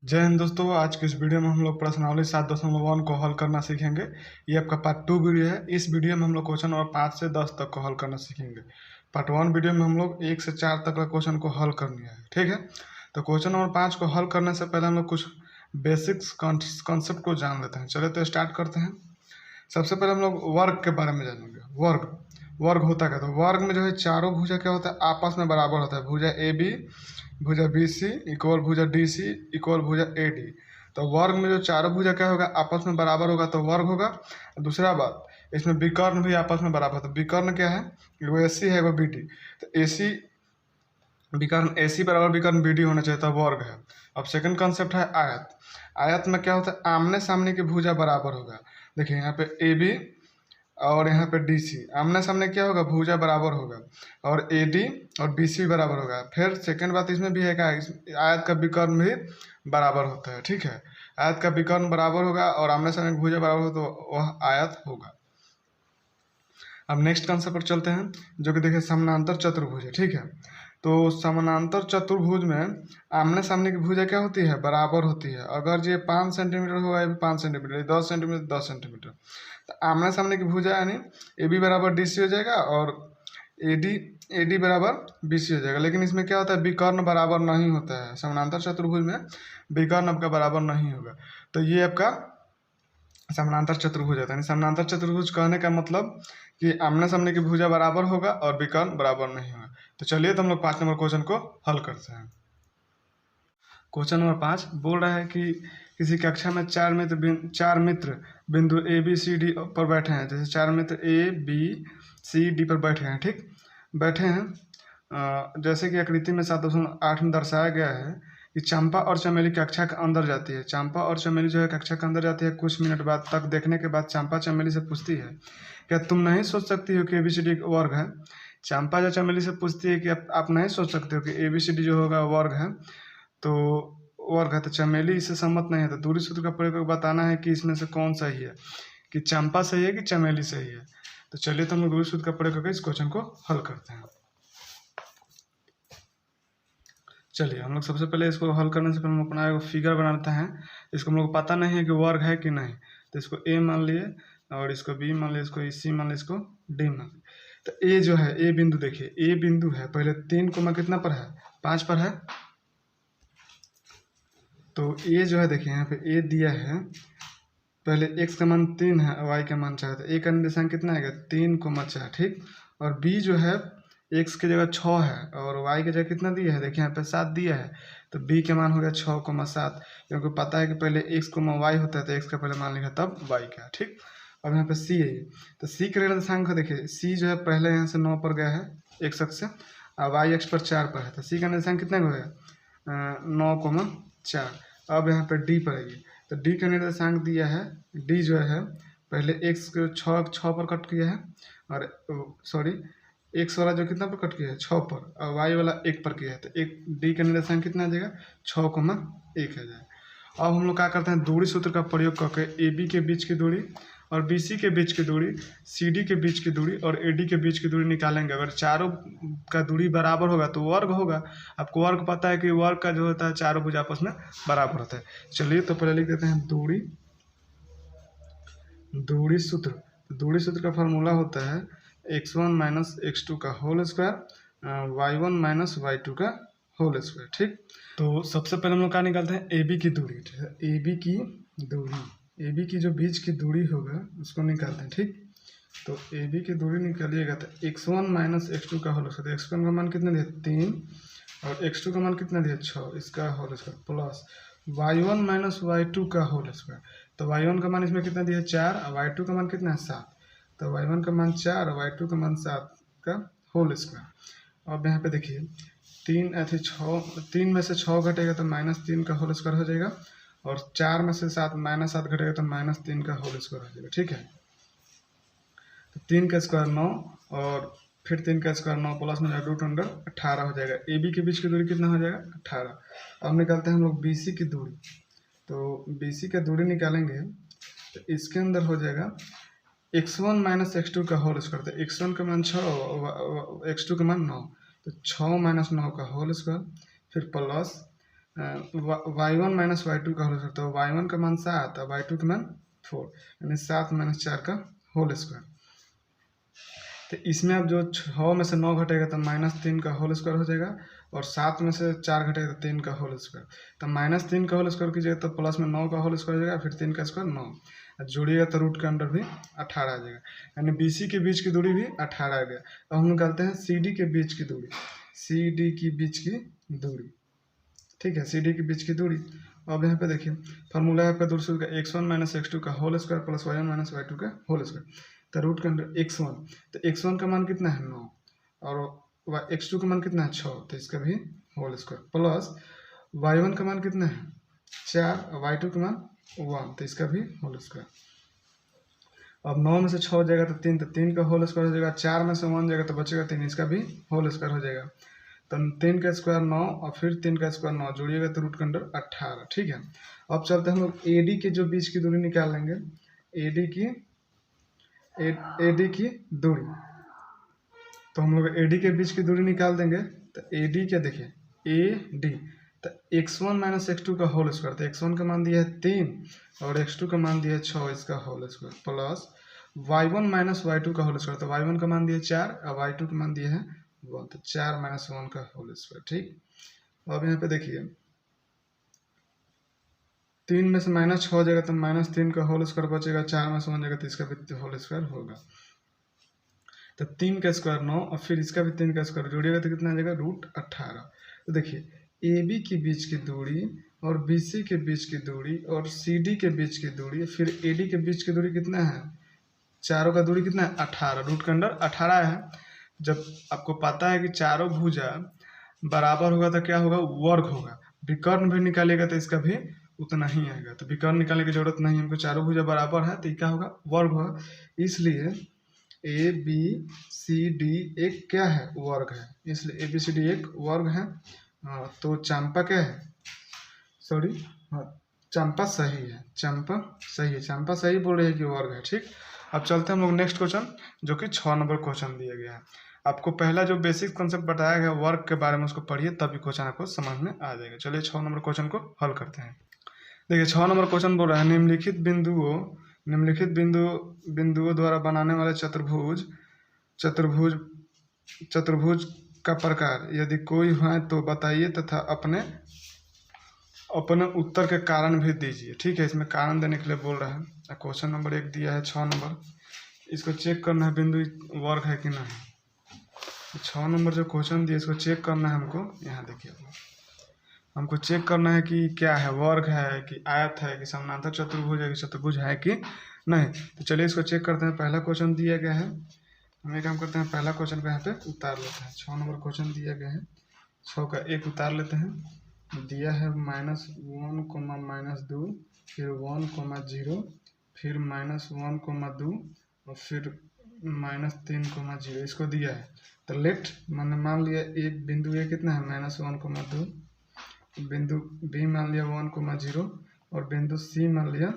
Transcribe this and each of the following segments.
जय हिंद दोस्तों। आज के इस वीडियो में हम लोग प्रश्नावली 7.1 को हल करना सीखेंगे। ये आपका पार्ट 2 वीडियो है। इस वीडियो में हम लोग क्वेश्चन नंबर 5 से 10 तक को हल करना सीखेंगे। पार्ट 1 वीडियो में हम लोग 1 से 4 तक का क्वेश्चन को हल कर लिया है, ठीक है। तो क्वेश्चन नंबर 5 को हल करने से पहले हम लोग कुछ बेसिक्स कॉन्सेप्ट को जान लेते हैं। चलिए तो स्टार्ट करते हैं। सबसे पहले हम लोग वर्ग के बारे में जानेंगे। वर्ग वर्ग होता क्या? तो वर्ग में जो है चारों भुजा क्या होता है, आपस में बराबर होता है। भुजा ए बी, भुजा बी सी इक्वल भुजा डी सी इक्वल भुजा ए डी। तो वर्ग में जो चारों भुजा क्या होगा, आपस में बराबर होगा तो वर्ग होगा। दूसरा बात, इसमें विकर्ण भी आपस में बराबर। तो विकर्ण क्या है, वो ए सी है, वो बी डी। तो ए सी विकर्ण ए सी बराबर विकर्ण बी डी होना चाहिए, तो वर्ग है। अब सेकंड कॉन्सेप्ट है आयत। आयत में क्या होता है, आमने सामने की भुजा बराबर होगा। देखिए यहाँ पे ए बी और यहाँ पे डी सी आमने सामने क्या होगा, भुजा बराबर होगा। और ए डी और बी सी बराबर होगा। फिर सेकंड बात इसमें भी है क्या, आयत का विकर्ण भी बराबर होता है, ठीक है। आयत का विकर्ण बराबर होगा और आमने सामने भुजा बराबर हो तो वह आयत होगा। अब नेक्स्ट कॉन्सेप्ट पर चलते हैं, जो कि देखिए समानांतर चतुर्भुज है, ठीक है। तो समानांतर चतुर्भुज में आमने सामने की भुजा क्या होती है, बराबर होती है। अगर ये 5 सेंटीमीटर होगा, ये भी 5 सेंटीमीटर, ये 10 सेंटीमीटर 10 सेंटीमीटर, तो आमने सामने की भुजा यानी ए बी बराबर डी सी हो जाएगा और ए डी बराबर बी सी हो जाएगा। लेकिन इसमें क्या होता है, विकर्ण बराबर नहीं होता है। समानांतर चतुर्भुज में विकर्ण आपका बराबर नहीं होगा। तो ये आपका समानांतर चतुर्भुज होता है। समानांतर चतुर्भुज कहने का मतलब कि आमने सामने की भुजा बराबर होगा और विकर्ण बराबर नहीं होगा। तो चलिए तो हम लोग 5 नंबर क्वेश्चन को हल करते हैं। क्वेश्चन नंबर 5 बोल रहा है कि किसी कक्षा में चार मित्र बिंदु ए बी सी डी पर बैठे हैं। जैसे चार मित्र ए बी सी डी पर बैठे हैं, ठीक बैठे हैं। जैसे कि आकृति में 7.8 में दर्शाया गया है कि चंपा और चमेली कक्षा के अंदर जाती है। चंपा और चमेली जो है कक्षा के अंदर जाती है। कुछ मिनट बाद तक देखने के बाद चंपा चमेली से पूछती है, क्या तुम नहीं सोच सकती हो कि एबीसीडी एक वर्ग है? चंपा जो चमेली से पूछती है कि आप नहीं सोच सकते हो कि एबीसीडी जो होगा वर्ग है, तो वर्ग है। तो चमेली इससे सम्मत नहीं है। तो दूरी सूत्र का प्रयोग करके बताना है कि इसमें से कौन सही है, कि चंपा सही है कि चमेली सही है। तो चलिए तो हम लोग दूरी सूत्र का प्रयोग करके इस क्वेश्चन को हल करते हैं। चलिए हम लोग सबसे पहले इसको हल करने से पहले हम अपना एक फिगर बनाते हैं। इसको हम लोग को पता नहीं है कि वर्ग है कि नहीं, तो इसको ए मान लिए और इसको बी मान लिए, इसको सी मान लिए, इसको डी मान लिए। तो ए जो है, ए बिंदु देखिए, ए बिंदु है पहले 3 कोमा कितना पर है, 5 पर है। तो ए जो है देखिए यहाँ पे ए दिया है, पहले x का मान 3 है और y का मान 4 है। तो ए का निर्देशांक कितना आएगा, 3,4, ठीक। और b जो है x की जगह 6 है और y की जगह कितना दिया है, देखिए यहाँ पे 7 दिया है। तो b के मान हो गया 6,7, क्योंकि पता है कि पहले x, y होता है तो x का पहले मान लिखा तब y का, ठीक। अब यहाँ पे c है, तो c का निर्देशांक देखिए, c जो है पहले यहाँ से 9 पर गया है x अक्ष से, और y अक्ष पर 4 पर है। तो c का निर्देशांक कितना हो गया, 9,4। अब यहाँ पे d पर आइए, तो d का निर्देशांक दिया है, d जो है पहले x को 6 पर कट किया है, और सॉरी x वाला जो कितना पर कट किया है, 6 पर, और y वाला 1 पर किया है। तो एक d का निर्देशांक कितना आ जाएगा, 6,1 आ जाएगा। अब हम लोग क्या करते हैं, दूरी सूत्र का प्रयोग करके ए बी के बीच की दूरी और बी सी के बीच की दूरी, सी डी के बीच की दूरी और ए डी के बीच की दूरी निकालेंगे। अगर चारों का दूरी बराबर होगा तो वर्ग होगा। आपको वर्ग पता है कि वर्ग का जो होता है चारों भुजा आपस में बराबर होता है। चलिए तो पहले लिख देते हैं दूरी सूत्र। दूरी सूत्र का फॉर्मूला होता है x1 माइनस x2 का whole square, y1 minus y2 का होल स्क्वायर, ठीक। तो सबसे पहले हम लोग क्या निकालते हैं, ए बी की दूरी। ए बी की दूरी, ए बी की जो बीच की दूरी होगा उसको निकालते हैं, ठीक। तो ए बी की दूरी निकालिएगा तो x1 माइनस x2 का होल स्क्वायर। x1 का मान कितना दिया, 3, और x2 का मान कितना दिया, 6, इसका whole square, plus y1 minus y2 का होल स्क्वायर। तो y1 का मान इसमें कितना दिया है, 4, और y2 का मान कितना है, 7। तो y1 का मान 4 और y2 का मान 7 का होल स्क्वायर। अब यहाँ पे देखिए 3 में से 6 घटेगा तो -3 का होल स्क्वायर हो जाएगा, और 4 में से -7 घटेगा तो -3 का होल स्क्वायर हो जाएगा, ठीक है। तो 3 का स्क्वायर 9 और फिर 3 का स्क्वायर 9 प्लस में रूट अंडर 18 हो जाएगा। ए बी के बीच की दूरी कितना हो जाएगा, 18। अब निकालते हैं हम लोग बी सी की दूरी। तो बी सी का दूरी निकालेंगे तो इसके अंदर हो जाएगा x1 माइनस x2 का होल स्क्वायर। तो x1 का मान 6, x2 का मान 9, तो 6 माइनस 9 का होल स्क्वायर, फिर प्लस y1 माइनस वाई2 का होल स्क्वायर, तो y1 का मान 7 और y2 का मान 4, यानी 7 माइनस 4 का होल स्क्वायर। तो इसमें अब जो 6 में से 9 घटेगा तो -3 का होल स्क्वायर हो जाएगा, और 7 में से 4 घटेगा तो 3 का होल स्क्वायर। तो -3 का होल स्क्वायर कीजिएगा तो प्लस में 9 का होल स्क्वायर हो जाएगा, फिर 3 का स्क्वायर 9, जोड़िएगा तो रूट के अंडर भी 18 आ जाएगा, यानी BC के बीच की दूरी भी 18 आ गया। अब हम निकालते हैं CD के बीच की दूरी, CD की बीच की दूरी, ठीक है, CD के बीच की दूरी। अब यहाँ पे देखिए फार्मूला है आपका दूरी सूत्र का x1 माइनस x2 का whole square plus y1 minus y2 का होल स्क्वायर। तो रूट के अंदर x1, तो x1 का मान कितना है 9 और x2 का मान कितना है 6, तो इसका भी होल स्क्वायर प्लस y1 का मान कितना है 4 और y2 का मान 1, तो इसका भी होल स्क्वायर। अब 9 में से 6 हो जाएगा तो 3, तो 3 का होल स्क्वायर हो जाएगा, 4 में से 1 जाएगा तो बचेगा 3, इसका भी होल स्क्वायर हो जाएगा। तो 3 का स्क्वायर 9 और फिर 3 का स्क्वायर 9, जोड़िएगा तो रूट के अंडर 18, ठीक है। अब चलते हैं हम लोग AD के जो बीच की दूरी निकाल लेंगे, AD की दूरी, तो हम लोग AD के बीच की दूरी निकाल देंगे। तो AD क्या देखिए AD, तो x1 माइनस x2 का होल स्क्वायर, तो x1 का मान दिया है 3 और x2 का मान दिया है 6, इसका whole square plus y1 minus y2 का होल स्क्वायर, तो y1 का मान दिया है 4 और y2 का मान दिया है 1, तो 4 माइनस 1 का होल स्क्वायर, ठीक। अब यहाँ पे देखिए 3 में से -6 हो जाएगा तो -3 का होल स्क्वायर बचेगा, 4 में से 1 जाएगा तो इसका भी होल स्क्वायर होगा। तो 3 का स्क्वायर 9 और फिर इसका भी 3 का स्क्वायर, जोड़िएगा तो कितना आ जाएगा रूट 18। तो देखिए AB के बीच की दूरी और BC के बीच की दूरी और CD के बीच की दूरी, फिर AD के बीच की दूरी कितना है, चारों का दूरी कितना है 18, रूट के अंडर 18 है। जब आपको पता है कि चारों भुजा बराबर होगा तो क्या होगा, वर्ग होगा। विकर्ण भी निकालेगा तो इसका भी उतना ही आएगा, तो विकर्ण निकालने की जरूरत नहीं, हमको चारों भुजा बराबर है तो क्या होगा, वर्ग होगा। इसलिए ABCD एक क्या है, वर्ग है, इसलिए ABCD एक वर्ग है। तो चंपा क्या है, सॉरी हाँ, चंपा सही है, चंपा सही है, चंपा सही बोल रही है कि वर्ग है, ठीक। अब चलते हैं हम लोग नेक्स्ट क्वेश्चन, जो कि 6 नंबर क्वेश्चन दिया गया है। आपको पहला जो बेसिक कॉन्सेप्ट बताया गया वर्ग के बारे में उसको पढ़िए, तभी क्वेश्चन आपको समझ में आ जाएगा। चलिए 6 नंबर क्वेश्चन को हल करते हैं। देखिए 6 नंबर क्वेश्चन बोल रहा है निम्नलिखित बिंदुओं द्वारा बनाने वाले चतुर्भुज का प्रकार यदि कोई है तो बताइए तथा अपने उत्तर के कारण भी दीजिए, ठीक है। इसमें कारण देने के लिए बोल रहा है। क्वेश्चन नंबर 1 दिया है 6 नंबर, इसको चेक करना है बिंदु वर्ग है कि नहीं। 6 नंबर जो क्वेश्चन दिया इसको चेक करना है हमको। यहाँ देखिए हमको चेक करना है कि क्या है, वर्ग है कि आयत है कि समानांतर चतुर्भुज है कि चतुर्भुज है कि नहीं। तो चलिए इसको चेक करते हैं। पहला क्वेश्चन दिया गया है, हम एक काम करते हैं, पहला क्वेश्चन को यहाँ पे उतार लेते हैं। 6 नंबर क्वेश्चन दिया गया है, 6 का 1 उतार लेते हैं। दिया है -1, -2, फिर 1, 0, फिर -1, 2 और फिर -3, 0, इसको दिया है। तो लेट मैंने मान लिया एक बिंदु ए कितना है -1, 2, बिंदु बी मान लिया 1, 0 और बिंदु सी मान लिया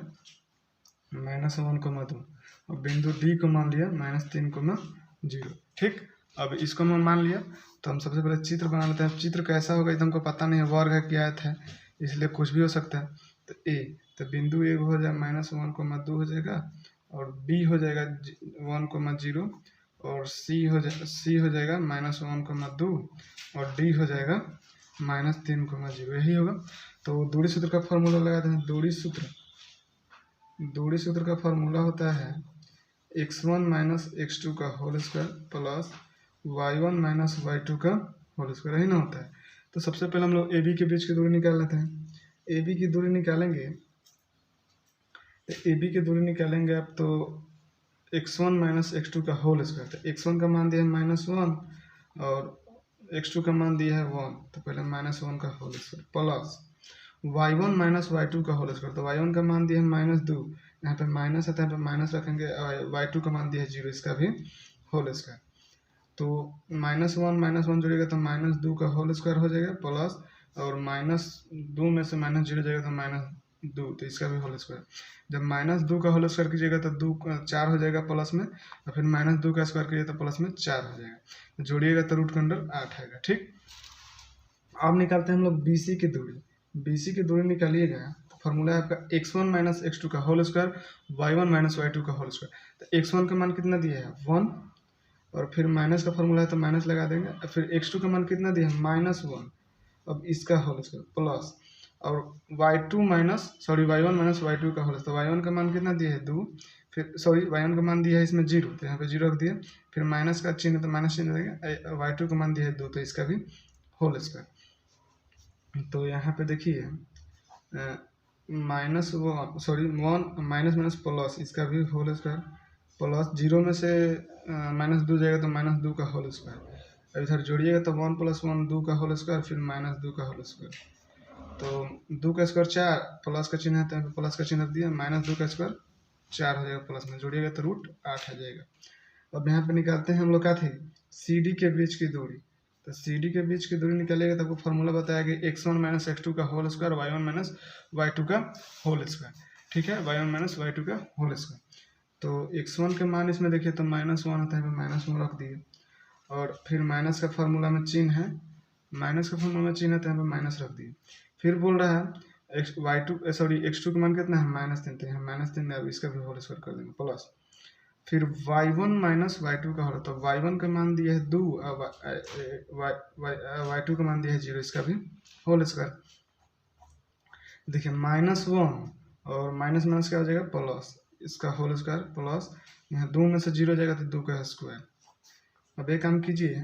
-1, 2 और बिंदु डी को मान लिया -3, 0, ठीक। अब इसको मैं मान लिया तो हम सबसे पहले चित्र बना लेते हैं। चित्र कैसा होगा ये तो हमको पता नहीं है, वर्ग है क्या है, इसलिए कुछ भी हो सकता है। तो ए, तो बिंदु ए हो जाएगा -1, 2 हो जाएगा और बी हो जाएगा 1, 0 और सी हो जाएगा -1, 2 और डी हो जाएगा -3, 0, यही होगा। तो दूरी सूत्र का फॉर्मूला लगाते हैं। दूरी सूत्र का फॉर्मूला होता है x1 माइनस x2 का whole square plus y1 minus y2 का होल स्क्वायर, यही ना होता है। तो सबसे पहले हम लोग AB के बीच की दूरी निकाल लेते हैं। AB की दूरी निकालेंगे आप तो x1 माइनस x2 का होल स्क्वायर, तो x1 का मान दिया है -1 और x2 का मान दिया है 1, तो पहले -1 का whole square plus y1 minus y2 का होल स्क्वायर, तो y1 का मान दिया है -2, यहाँ पे माइनस है तो यहाँ पे माइनस रखेंगे, y2 का मान दिया है 0, इसका भी होल स्क्वायर। तो -1 जोड़िएगा तो -2 का होल स्क्वायर हो जाएगा प्लस और -2 में से -0 जाएगा तो -2, तो इसका भी होल स्क्वायर। जब -2 का होल स्क्वायर कीजिएगा तो 2 4 हो जाएगा प्लस में और फिर -2 का स्क्वायर कीजिएगा तो प्लस में 4 हो जाएगा, जोड़िएगा तो रूट के अंडर 8 आएगा, ठीक। अब निकालते हैं हम लोग BC की दूरी। BC की दूरी निकालिएगा तो फॉर्मूला है आपका x1 माइनस x2 का whole square y1 minus y2 का होल स्क्वायर। तो x1 का मान कितना दिया है 1, और फिर माइनस का फॉर्मूला है तो माइनस लगा देंगे, और फिर x2 का मान कितना दिया है -1, अब इसका होल स्क्वायर प्लस, और y1 माइनस y2 का होल स्क्वायर। y1 का मान कितना दिया है 2, फिर y1 का मान दिया है इसमें 0, तो यहाँ पे 0 रख दिया, फिर माइनस का चिन्ह तो माइनस चिन्ह देंगे, y2 का मान दिया है 2 तो इसका भी होल स्क्वायर। तो यहाँ पे देखिए -1 माइनस प्लस, इसका भी होल स्क्वायर, प्लस 0 में से -2 जाएगा तो -2 का होल स्क्वायर, अब इधर जोड़िएगा तो 1 + 1 2 का होल स्क्वायर, फिर -2 का होल स्क्वायर। तो 2 का स्क्वायर 4, प्लस का चिन्ह है तो यहाँ पे प्लस का चिन्ह दिया, -2 का स्क्वायर 4 हो जाएगा, प्लस में जोड़िएगा तो √8 आ जाएगा। अब यहाँ पे निकालते हैं हम लोग क्या थी CD के बीच की दूरी। तो CD के बीच की दूरी निकालिएगा तो आपको फॉर्मूला बताया कि x1 माइनस x2 का whole square y1 minus y2 का होल स्क्वायर। ठीक है, y1 माइनस y2 का होल स्क्वायर। तो x1 के मान इसमें देखिए तो -1 होता है, -1 रख दिए, और फिर माइनस का फॉर्मूला में चिन्ह है, माइनस का फॉर्मूला में चिन्ह है तो यहाँ पे माइनस रख दिए। फिर बोल रहा है x2 का मान कितना है -3, तो यहाँ -3 है, अब इसका भी होल स्क्वायर कर देंगे प्लस, फिर y1 माइनस y2 का होल, तो y1 का मान दिया है 2, y2 का मान दिया है 0, इसका भी होल स्क्वायर। देखिए -1 और माइनस माइनस क्या हो जाएगा प्लस, इसका होल स्क्वायर प्लस, यहाँ 2 में से 0 जाएगा तो 2 का स्क्वायर। अब एक काम कीजिए,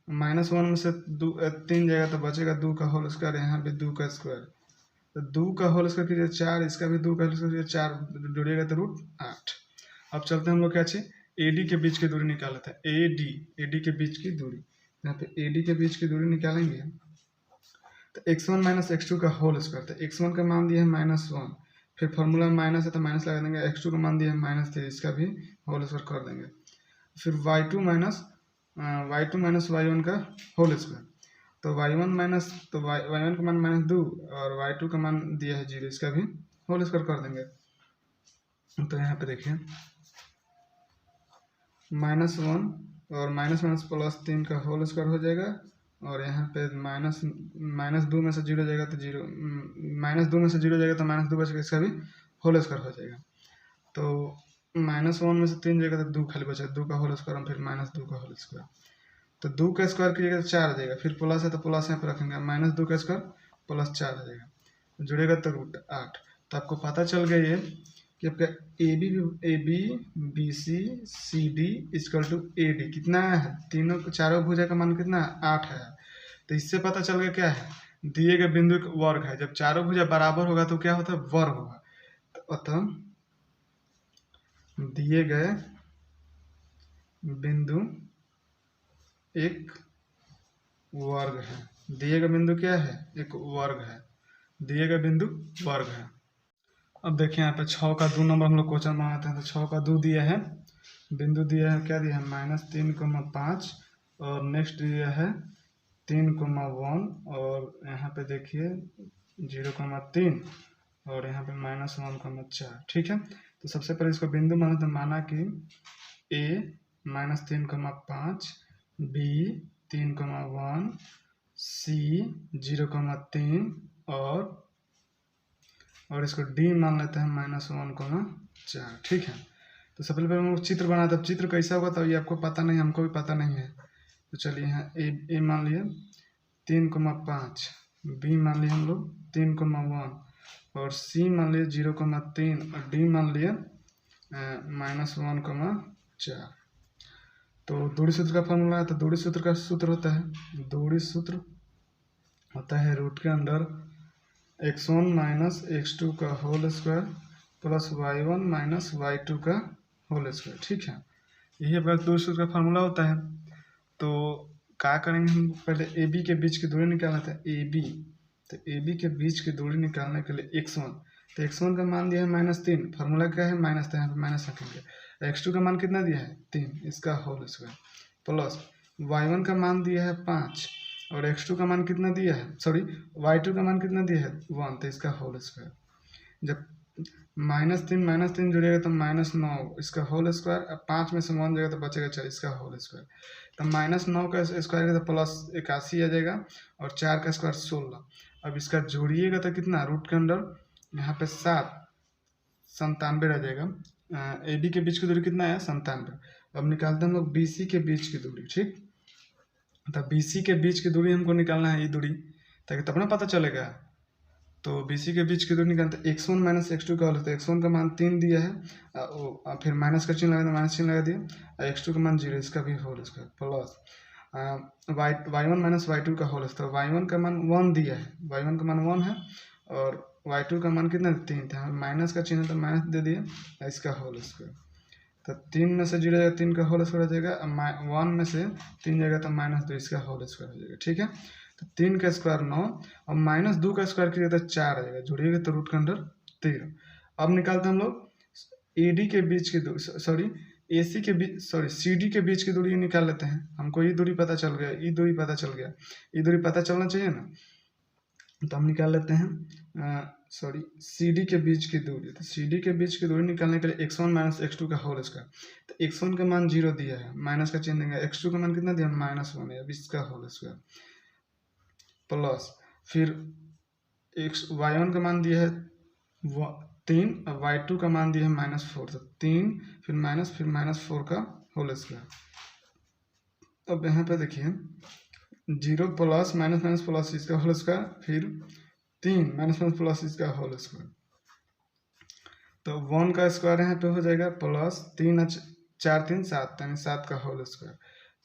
-1 में से 3 जाएगा तो बचेगा 2 का होल स्क्वायर, यहाँ भी 2 का स्क्वायर, तो 2 का होल स्क्वायर कीजिए 4, इसका भी 2 का होल स्क्वायर 4 जोड़िएगा तो √8। अब चलते हैं हम लोग क्या चाहिए AD के बीच की दूरी निकाले थे, AD के बीच की दूरी, यहाँ पे AD के बीच की दूरी निकालेंगे तो x1 माइनस x2 का होल स्क्वायर, तो x1 का मान दिया है -1, फिर फॉर्मूला में माइनस है तो माइनस लगा देंगे, x2 का मान दिया है -3, इसका भी होल स्क्वायर कर देंगे, फिर y2 माइनस y1 का होल स्क्वायर, तो y1 का मान -2 और y2 का मान दिया है 0, इसका भी होल स्क्वायर कर देंगे। तो यहाँ पे देखिए -1 और माइनस प्लस 3 का होल स्क्वायर हो जाएगा, और यहाँ पे -2 में से 0 जाएगा तो 0, -2 में से 0 जाएगा तो -2 बचेगा, इसका भी होल स्क्वायर हो जाएगा। तो -1 में से 3 जाएगा तो 2 खाली बचेगा, 2 का होल स्क्वायर, फिर -2 का होल स्क्वायर, तो 2 का स्क्वायर कीजिएगा तो 4 आ जाएगा, फिर प्लस है तो प्लस यहाँ पे रखेंगे, -2 का स्क्वायर प्लस 4 आ जाएगा, जुड़ेगा तो √8। तो आपको पता चल गया ये कि आपका AB BC CD = AD कितना है, चारों भुजा का मान कितना है 8 है। तो इससे पता चल गया क्या है, दिए गए बिंदु का वर्ग है, जब चारों भुजा बराबर होगा तो क्या होता है वर्ग होगा। तो अतः दिए गए बिंदु एक वर्ग है, दिए गए बिंदु क्या है एक वर्ग है, दिए गए बिंदु वर्ग है। अब देखिए यहाँ पे 6 का 2 नंबर हम लोग क्वेश्चन बनाते हैं, तो 6 का 2 दिया है, बिंदु दिया है, क्या दिया है -3,5, और नेक्स्ट दिया है 3,1, और यहाँ पे देखिए 0,3, और यहाँ पे -1,4। ठीक है, तो सबसे पहले इसको बिंदु माना, तो माना कि A -3,5, B 3,1, C 0,3, और इसको D मान लेते हैं -1,4। ठीक है, तो सबसे पहले हम लोग चित्र बनाते हैं, चित्र कैसा होगा तो ये आपको पता नहीं, हमको भी पता नहीं है। तो चलिए यहाँ A मान लिए 3,5, B मान लिए हम लोग 3,1, और C मान लिए 0,3, और D मान लिए -1,4। तो दूरी सूत्र का फॉर्मूला है, तो दूरी सूत्र का सूत्र होता है, दूरी सूत्र होता है √* x1 माइनस x2 का whole square plus y1 minus y2 का होल स्क्वायर। ठीक है, यही आपका दूरी सूत्र का फार्मूला होता है। तो क्या करेंगे, हम पहले AB के बीच की दूरी निकालना था, AB, तो AB के बीच की दूरी निकालने के लिए x1, तो x1 का मान दिया है -3, फार्मूला क्या है माइनस, तो यहाँ पे माइनस रखेंगे, x2 का मान कितना दिया है 3, इसका होल स्क्वायर, प्लस y1 का मान दिया है 5, और x2 का मान कितना दिया है, y2 का मान कितना दिया है 1, तो इसका होल स्क्वायर। जब -3 जुड़ेगा तो -9, इसका होल स्क्वायर, अब 5 में से 1 जाएगा तो बचेगा 4, इसका होल स्क्वायर। तो -9 का स्क्वायर तो +81 आ जाएगा, और 4 का स्क्वायर 16, अब इसका जोड़िएगा तो कितना, रूट के अंदर यहाँ पे 7, 97 रह जाएगा। ए बी के बीच की दूरी कितना है, 97। अब निकालते हैं हम लोग बी सी के बीच की दूरी। ठीक, तो बी सी के बीच की दूरी हमको निकालना है, ये दूरी, ताकि तब ना पता चलेगा। तो बी सी के बीच की दूरी निकालते x1 माइनस x2 का होल, तो x1 का मान 3 दिया है, फिर माइनस का चिन्ह लगा दिया, माइनस चिन्ह लगा दिया, x2 का मान 0, इसका भी whole square, plus y1 minus y2 का होल स्क्वायर, y1 का मान 1 दिया है, y1 का मान 1 है, और y2 का मान कितना, 3 था, माइनस का चिन्ह तो माइनस दे दिया, इसका होल स्क्वायर। तो 3 में से 0 जाएगा, 3 का होल स्क्वायर हो जाएगा, 1 में से 3 जाएगा तो -2, इसका होल स्क्वायर हो जाएगा। ठीक है, तो 3 का स्क्वायर 9, और -2 का स्क्वायर किया तो 4 आ जाएगा, जोड़िएगा तो रूट के अंदर 13। अब निकालते हैं हम लोग ए डी के बीच की दूरी, सॉरी ए सी के बीच, सॉरी सी डी के बीच की दूरी निकाल लेते हैं। हमको ये दूरी पता चल गया, ये दूरी पता चल गया, ये दूरी पता चलना चाहिए ना, तो हम निकाल लेते हैं सॉरी सी डी के बीच की दूरी। तो सी डी के बीच की दूरी निकालने के लिए x1 माइनस x2 का होल स्क्वायर, तो x1 का मान 0 दिया है, माइनस का चिन्ह देंगे, x2 का मान कितना दिया, -1 है, अब इसका होल स्क्वायर, प्लस फिर y1 का मान दिया है 3, और y2 का मान दिया है -4, तो 3 फिर -4 का होल स्क्वायर। अब यहाँ पे देखिए 0 प्लस माइनस माइनस प्लस इसका होल स्क्वायर, फिर 3 माइनस माइनस प्लस इसका होल स्क्वायर, तो 1 का स्क्वायर यहाँ पे हो जाएगा, प्लस 3 4 3 7, यानी 7 का होल स्क्वायर।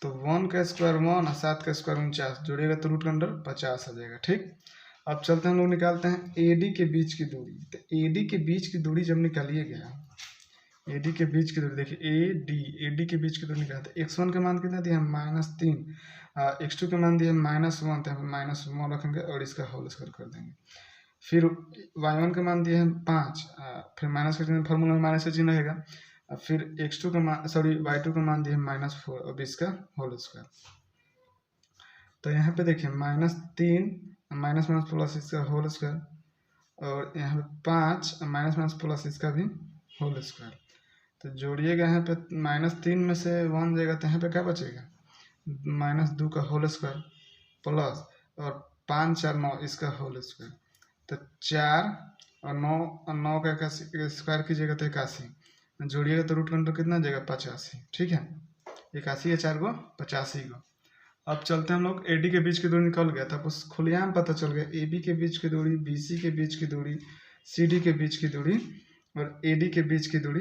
तो 1 का स्क्वायर 1 और 7 का स्क्वायर 49, जोड़िएगा तो रूट के अंदर 50 आ जाएगा। ठीक, अब चलते हैं हम लोग निकालते हैं ए डी के बीच की दूरी। तो ए डी के बीच की दूरी जब निकालिएगा, ए डी के बीच की दूरी देखिए, ए डी के बीच की दूरी निकालते, x1 का मान कितना दिया है, -3, x2 का मान दिया है -1, तो यहाँ पे -1 रखेंगे और इसका होल स्क्वायर कर देंगे। फिर y1 का मान दिया है 5, फिर माइनस का चिन्ह, फॉर्मूला में माइनस का चिन्ह रहेगा, फिर x2 का मान, सॉरी y2 का मान दिया है -4, अब इसका होल स्क्वायर। तो यहाँ पे देखिए -3 माइनस माइनस प्लस इसका होल स्क्वायर, और यहाँ पे 5 माइनस माइनस प्लस इसका भी होल स्क्वायर। तो जोड़िएगा, यहाँ पे -3 में से 1 जाएगा, तो यहाँ पे क्या बचेगा, -2 का होल स्क्वायर, प्लस और 5 4 9 इसका होल स्क्वायर। तो 4 और 9 का स्क्वायर कीजिएगा तो 81, जोड़िएगा तो रूट के अंदर कितना जाएगा, 85। ठीक है, 81 या 4 गो 85 गो। अब चलते हैं हम लोग, ए डी के बीच की दूरी निकल गया था, बस खुलेआम पता चल गया, ए बी के बीच की दूरी, बी सी के बीच की दूरी, सी डी के बीच की दूरी और ए डी के बीच की दूरी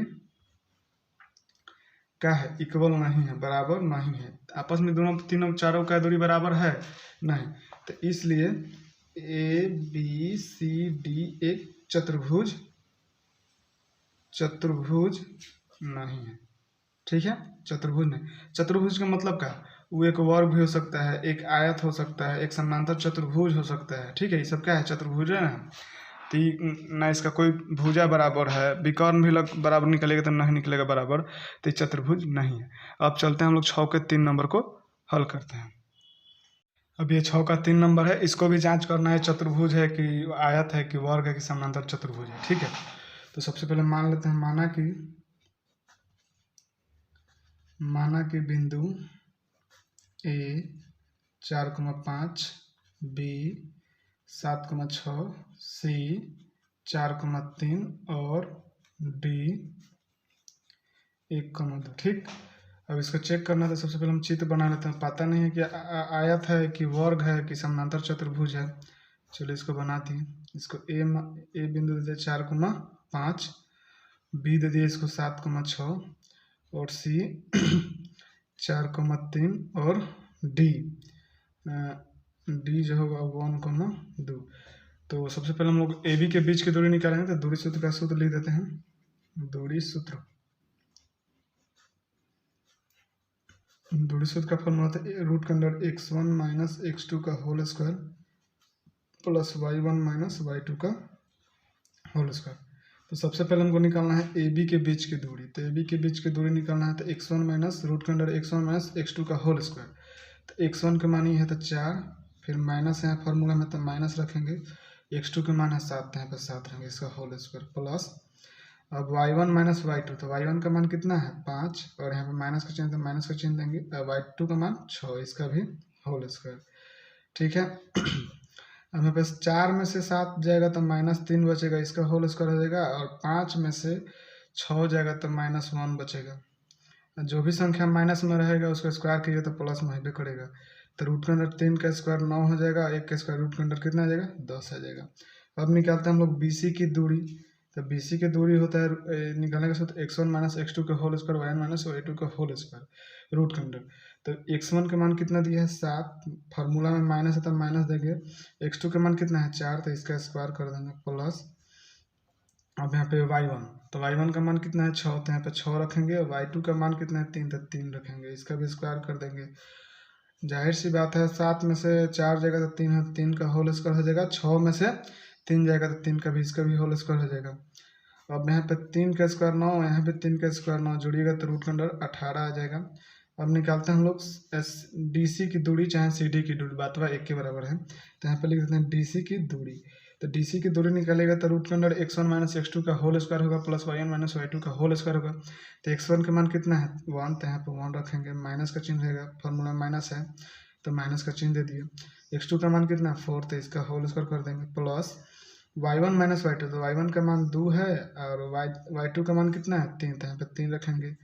क्या है, इक्वल नहीं है, बराबर नहीं है, आपस में दोनों तीनों चारों का दूरी बराबर है नहीं, तो इसलिए ए बी सी डी एक चतुर्भुज नहीं है। ठीक है, चतुर्भुज नहीं, चतुर्भुज का मतलब क्या, वो एक वर्ग भी हो सकता है, एक आयत हो सकता है, एक समांतर चतुर्भुज हो सकता है। ठीक है, ये सब क्या है, चतुर्भुज है ना, तो ना इसका कोई भुजा बराबर है, विकर्ण भी बराबर निकलेगा तो नहीं निकलेगा बराबर, तो ये चतुर्भुज नहीं है। अब चलते हैं हम लोग 6 के 3 नंबर को हल करते हैं। अब ये 6 का 3 नंबर है, इसको भी जांच करना है, चतुर्भुज है कि आयत है कि वर्ग है कि समांतर चतुर्भुज है। ठीक है, तो सबसे पहले मान लेते हैं, माना कि बिंदु ए 4,5, बी 7,6, सी 4,3 और डी 1,2। ठीक, अब इसको चेक करना है, तो सबसे पहले हम चित्र बना लेते हैं, पता नहीं है कि आयत है कि वर्ग है कि समांतर चतुर्भुज है। चलिए इसको बनाते हैं, इसको ए बिंदु दे दिया 4,5, बी दे दिया इसको 7,6 और सी 4,3 और डी जो होगा 1,2। तो सबसे पहले हम लोग ए बी के बीच की दूरी निकालेंगे, तो दूरी सूत्र का सूत्र लिख देते हैं, दूरी सूत्र का फॉर्मूला होता है रूट के अंदर x1 माइनस x2 का whole square plus y1 minus y2 का होल स्क्वायर। तो सबसे पहले हमको निकालना है ए बी के बीच की दूरी, तो ए बी के बीच की दूरी निकालना है, तो x1 माइनस रूट के अंदर x1 माइनस x2 का होल स्क्वायर। तो x1 के मान ये है तो 4, फिर माइनस यहाँ फार्मूला में तो माइनस रखेंगे, x2 के मान है 7, यहाँ पर 7 रहेंगे, इसका होल स्क्वायर प्लस अब y1 माइनस y2, तो y1 का मान कितना है 5, और यहाँ पे माइनस का चिन्ह, तो माइनस का चिन्ह देंगे, y2 का मान 6, इसका भी होल स्क्वायर। ठीक है, अब यहाँ पे 4 में से 7 जाएगा तो -3 बचेगा, इसका होल स्क्वायर हो जाएगा। और 5 में से 6 जाएगा तो -1 बचेगा। जो भी संख्या माइनस में रहेगा उसका स्क्वायर कीजिए तो प्लस में ही करेगा। तो रूट के अंदर 3 का स्क्वायर 9 हो जाएगा, 1 का स्क्वायर रूट के अंदर कितना आ जाएगा 10 आ जाएगा। अब निकालते हैं हम लोग BC की दूरी। तो BC की दूरी होता है निकालने के साथ x1 - x2 का होल स्क्वायर y1 - y2 का होल स्क्वायर रूट के अंदर। तो x1 का मान कितना दिया है 7, फार्मूला में माइनस है तो माइनस देंगे। x2 का मान कितना है 4, तो इसका स्क्वायर कर देंगे प्लस। अब यहाँ पे y1, तो y1 का मान कितना है 6, तो यहाँ पे 6 रखेंगे। और y2 का मान कितना है 3, तो 3 रखेंगे, इसका भी स्क्वायर कर देंगे। जाहिर सी बात है 7 में से 4 जाएगा तो 3 है, 3 का होल स्क्वायर हो जाएगा। 6 में से 3 जाएगा तो 3 का भी, इसका भी होल स्क्वायर हो जाएगा। अब यहाँ पे 3 का स्क्वायर 9, यहाँ पे 3 का स्क्वायर 9 जोड़िएगा तो रूट के अंदर 18 आ जाएगा। अब निकालते हैं हम लोग DC की दूरी चाहे CD की दूरी, बात एक के बराबर है। तो यहाँ पे लिख देते हैं DC की दूरी। तो DC की दूरी निकालेगा तो रूट के अंदर x1 - x2 का होल स्क्वायर होगा प्लस y1 - y2 का होल स्क्वायर होगा। तो x1 का मान कितना है 1, तो यहाँ पे 1 रखेंगे, माइनस का चिन्ह रहेगा, फॉर्मूला माइनस है तो माइनस का चिन्ह दे दिए। x2 का मान कितना 4, तो इसका होल स्क्वायर कर देंगे प्लस y1 - y2, तो y1 का मान 2 है और y2 का मान कितना है 3, तो यहाँ पे 3 रखेंगे।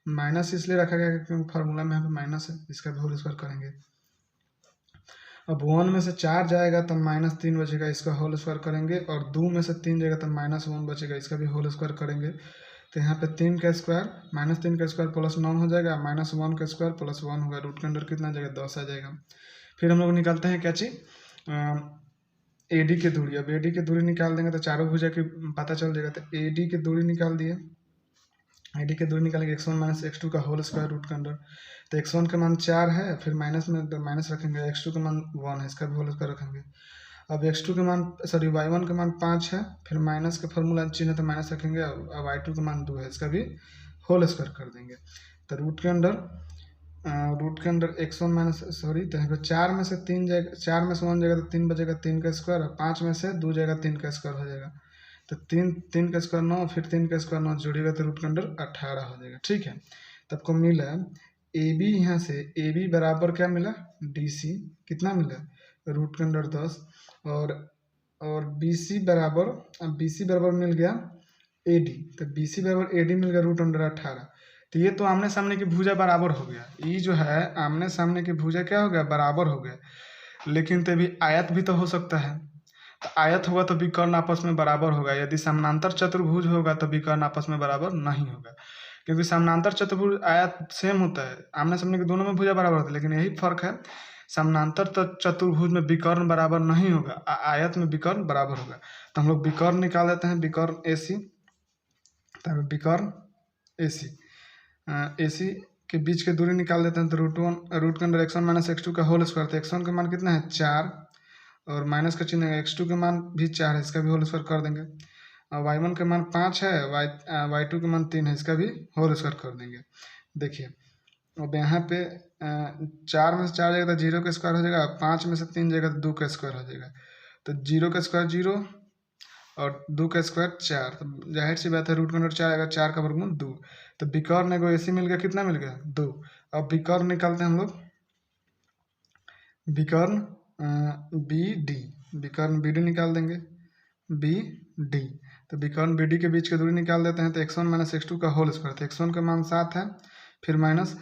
माइनस इसलिए रखा गया क्योंकि फार्मूला में यहाँ पे माइनस है, इसका भी होल स्क्वायर करेंगे। अब 1 में से 4 जाएगा तो -3 बचेगा, इसका होल स्क्वायर करेंगे। और 2 में से 3 जाएगा तो -1 बचेगा, इसका भी होल स्क्वायर करेंगे। तो यहाँ पे 3 का स्क्वायर -3 का स्क्वायर प्लस 9 हो जाएगा, -1 का स्क्वायर प्लस 1 होगा, रूट के अंदर कितना आ जाएगा 10 आ जाएगा। फिर हम लोग निकालते हैं क्या चीज़ AD की दूरी। अब AD की दूरी निकाल देंगे तो चारों भुजा की पता चल जाएगा। तो AD की दूरी निकाल दिए, AD की दूरी निकालेंगे x1 - x2 का होल स्क्वायर रूट के अंदर। तो x1 का मान 4 है, फिर माइनस में तो माइनस रखेंगे, x2 का मान 1 है, इसका भी होल स्क्वायर रखेंगे। अब x2 का मान y1 का मान 5 है, फिर माइनस का फॉर्मूला चिन्ह है तो माइनस रखेंगे। अब y2 का मान 2 है, इसका भी होल स्क्वायर कर देंगे। तो रूट के अंदर x1 तो यहाँ पे 4 में से 3 जाएगा, 4 में से 1 जाएगा तो 3 बचेगा, 3 का स्क्वायर। और 5 में से 2 जाएगा, 3 का स्क्वायर हो जाएगा। तो 3 का स्क्वायर 9, फिर 3 का स्क्वायर 9 जोड़िएगा तो रूट के अंदर 18 हो जाएगा। ठीक है, तो आपको मिला AB, यहाँ से AB बराबर क्या मिला DC कितना मिला रूट के अंदर 10। और BC बराबर, अब BC बराबर मिल गया AD, तो BC बराबर AD मिल गया रूट अंडर 18। तो ये तो आमने सामने की भुजा बराबर हो गया, ये जो है आमने सामने की भुजा क्या हो गया बराबर हो गया। लेकिन तभी आयत भी तो हो सकता है, तो आयत होगा तो विकर्ण आपस में बराबर होगा। यदि समानांतर चतुर्भुज होगा तो विकर्ण आपस में बराबर नहीं होगा, क्योंकि समानांतर चतुर्भुज आयत सेम होता है, आमने सामने के दोनों में भुजा बराबर होता है। लेकिन यही फर्क है, समानांतर चतुर्भुज में विकर्ण बराबर नहीं होगा, आयत में विकर्ण बराबर होगा। तो हम लोग विकर्ण निकाल देते हैं, विकर्ण AC। तो विकर्ण AC के बीच की दूरी निकाल देते हैं। तो रूट के अंदर x1 - x2 का होल स्क्वायर। तो x1 का मान कितना है 4, और माइनस का चिन्ह है, x2 का मान भी 4 है, इसका भी होल स्क्वायर कर देंगे। और y1 का मान 5 है, y2 का मान 3 है, इसका भी होल स्क्वायर कर देंगे। देखिए अब यहाँ पे 4 में से 4 जाएगा तो 0 का स्क्वायर हो जाएगा, 5 में से 3 जाएगा तो 2 का स्क्वायर हो जाएगा। तो 0 का स्क्वायर 0 और 2 का स्क्वायर 4, तो जाहिर सी बात है रूट के अंदर 4 आएगा, 4 का वर्गमूल 2। तो विकर्ण एगो AC मिल गया, कितना मिल गया 2। अब विकर्ण निकालते हैं हम लोग, विकर्ण BD, विकर्ण BD निकाल देंगे, BD। तो विकर्ण BD के बीच की दूरी निकाल देते हैं। तो x1 - x2 का होल स्क्वायर। तो x1 का मान 7 है, फिर माइनस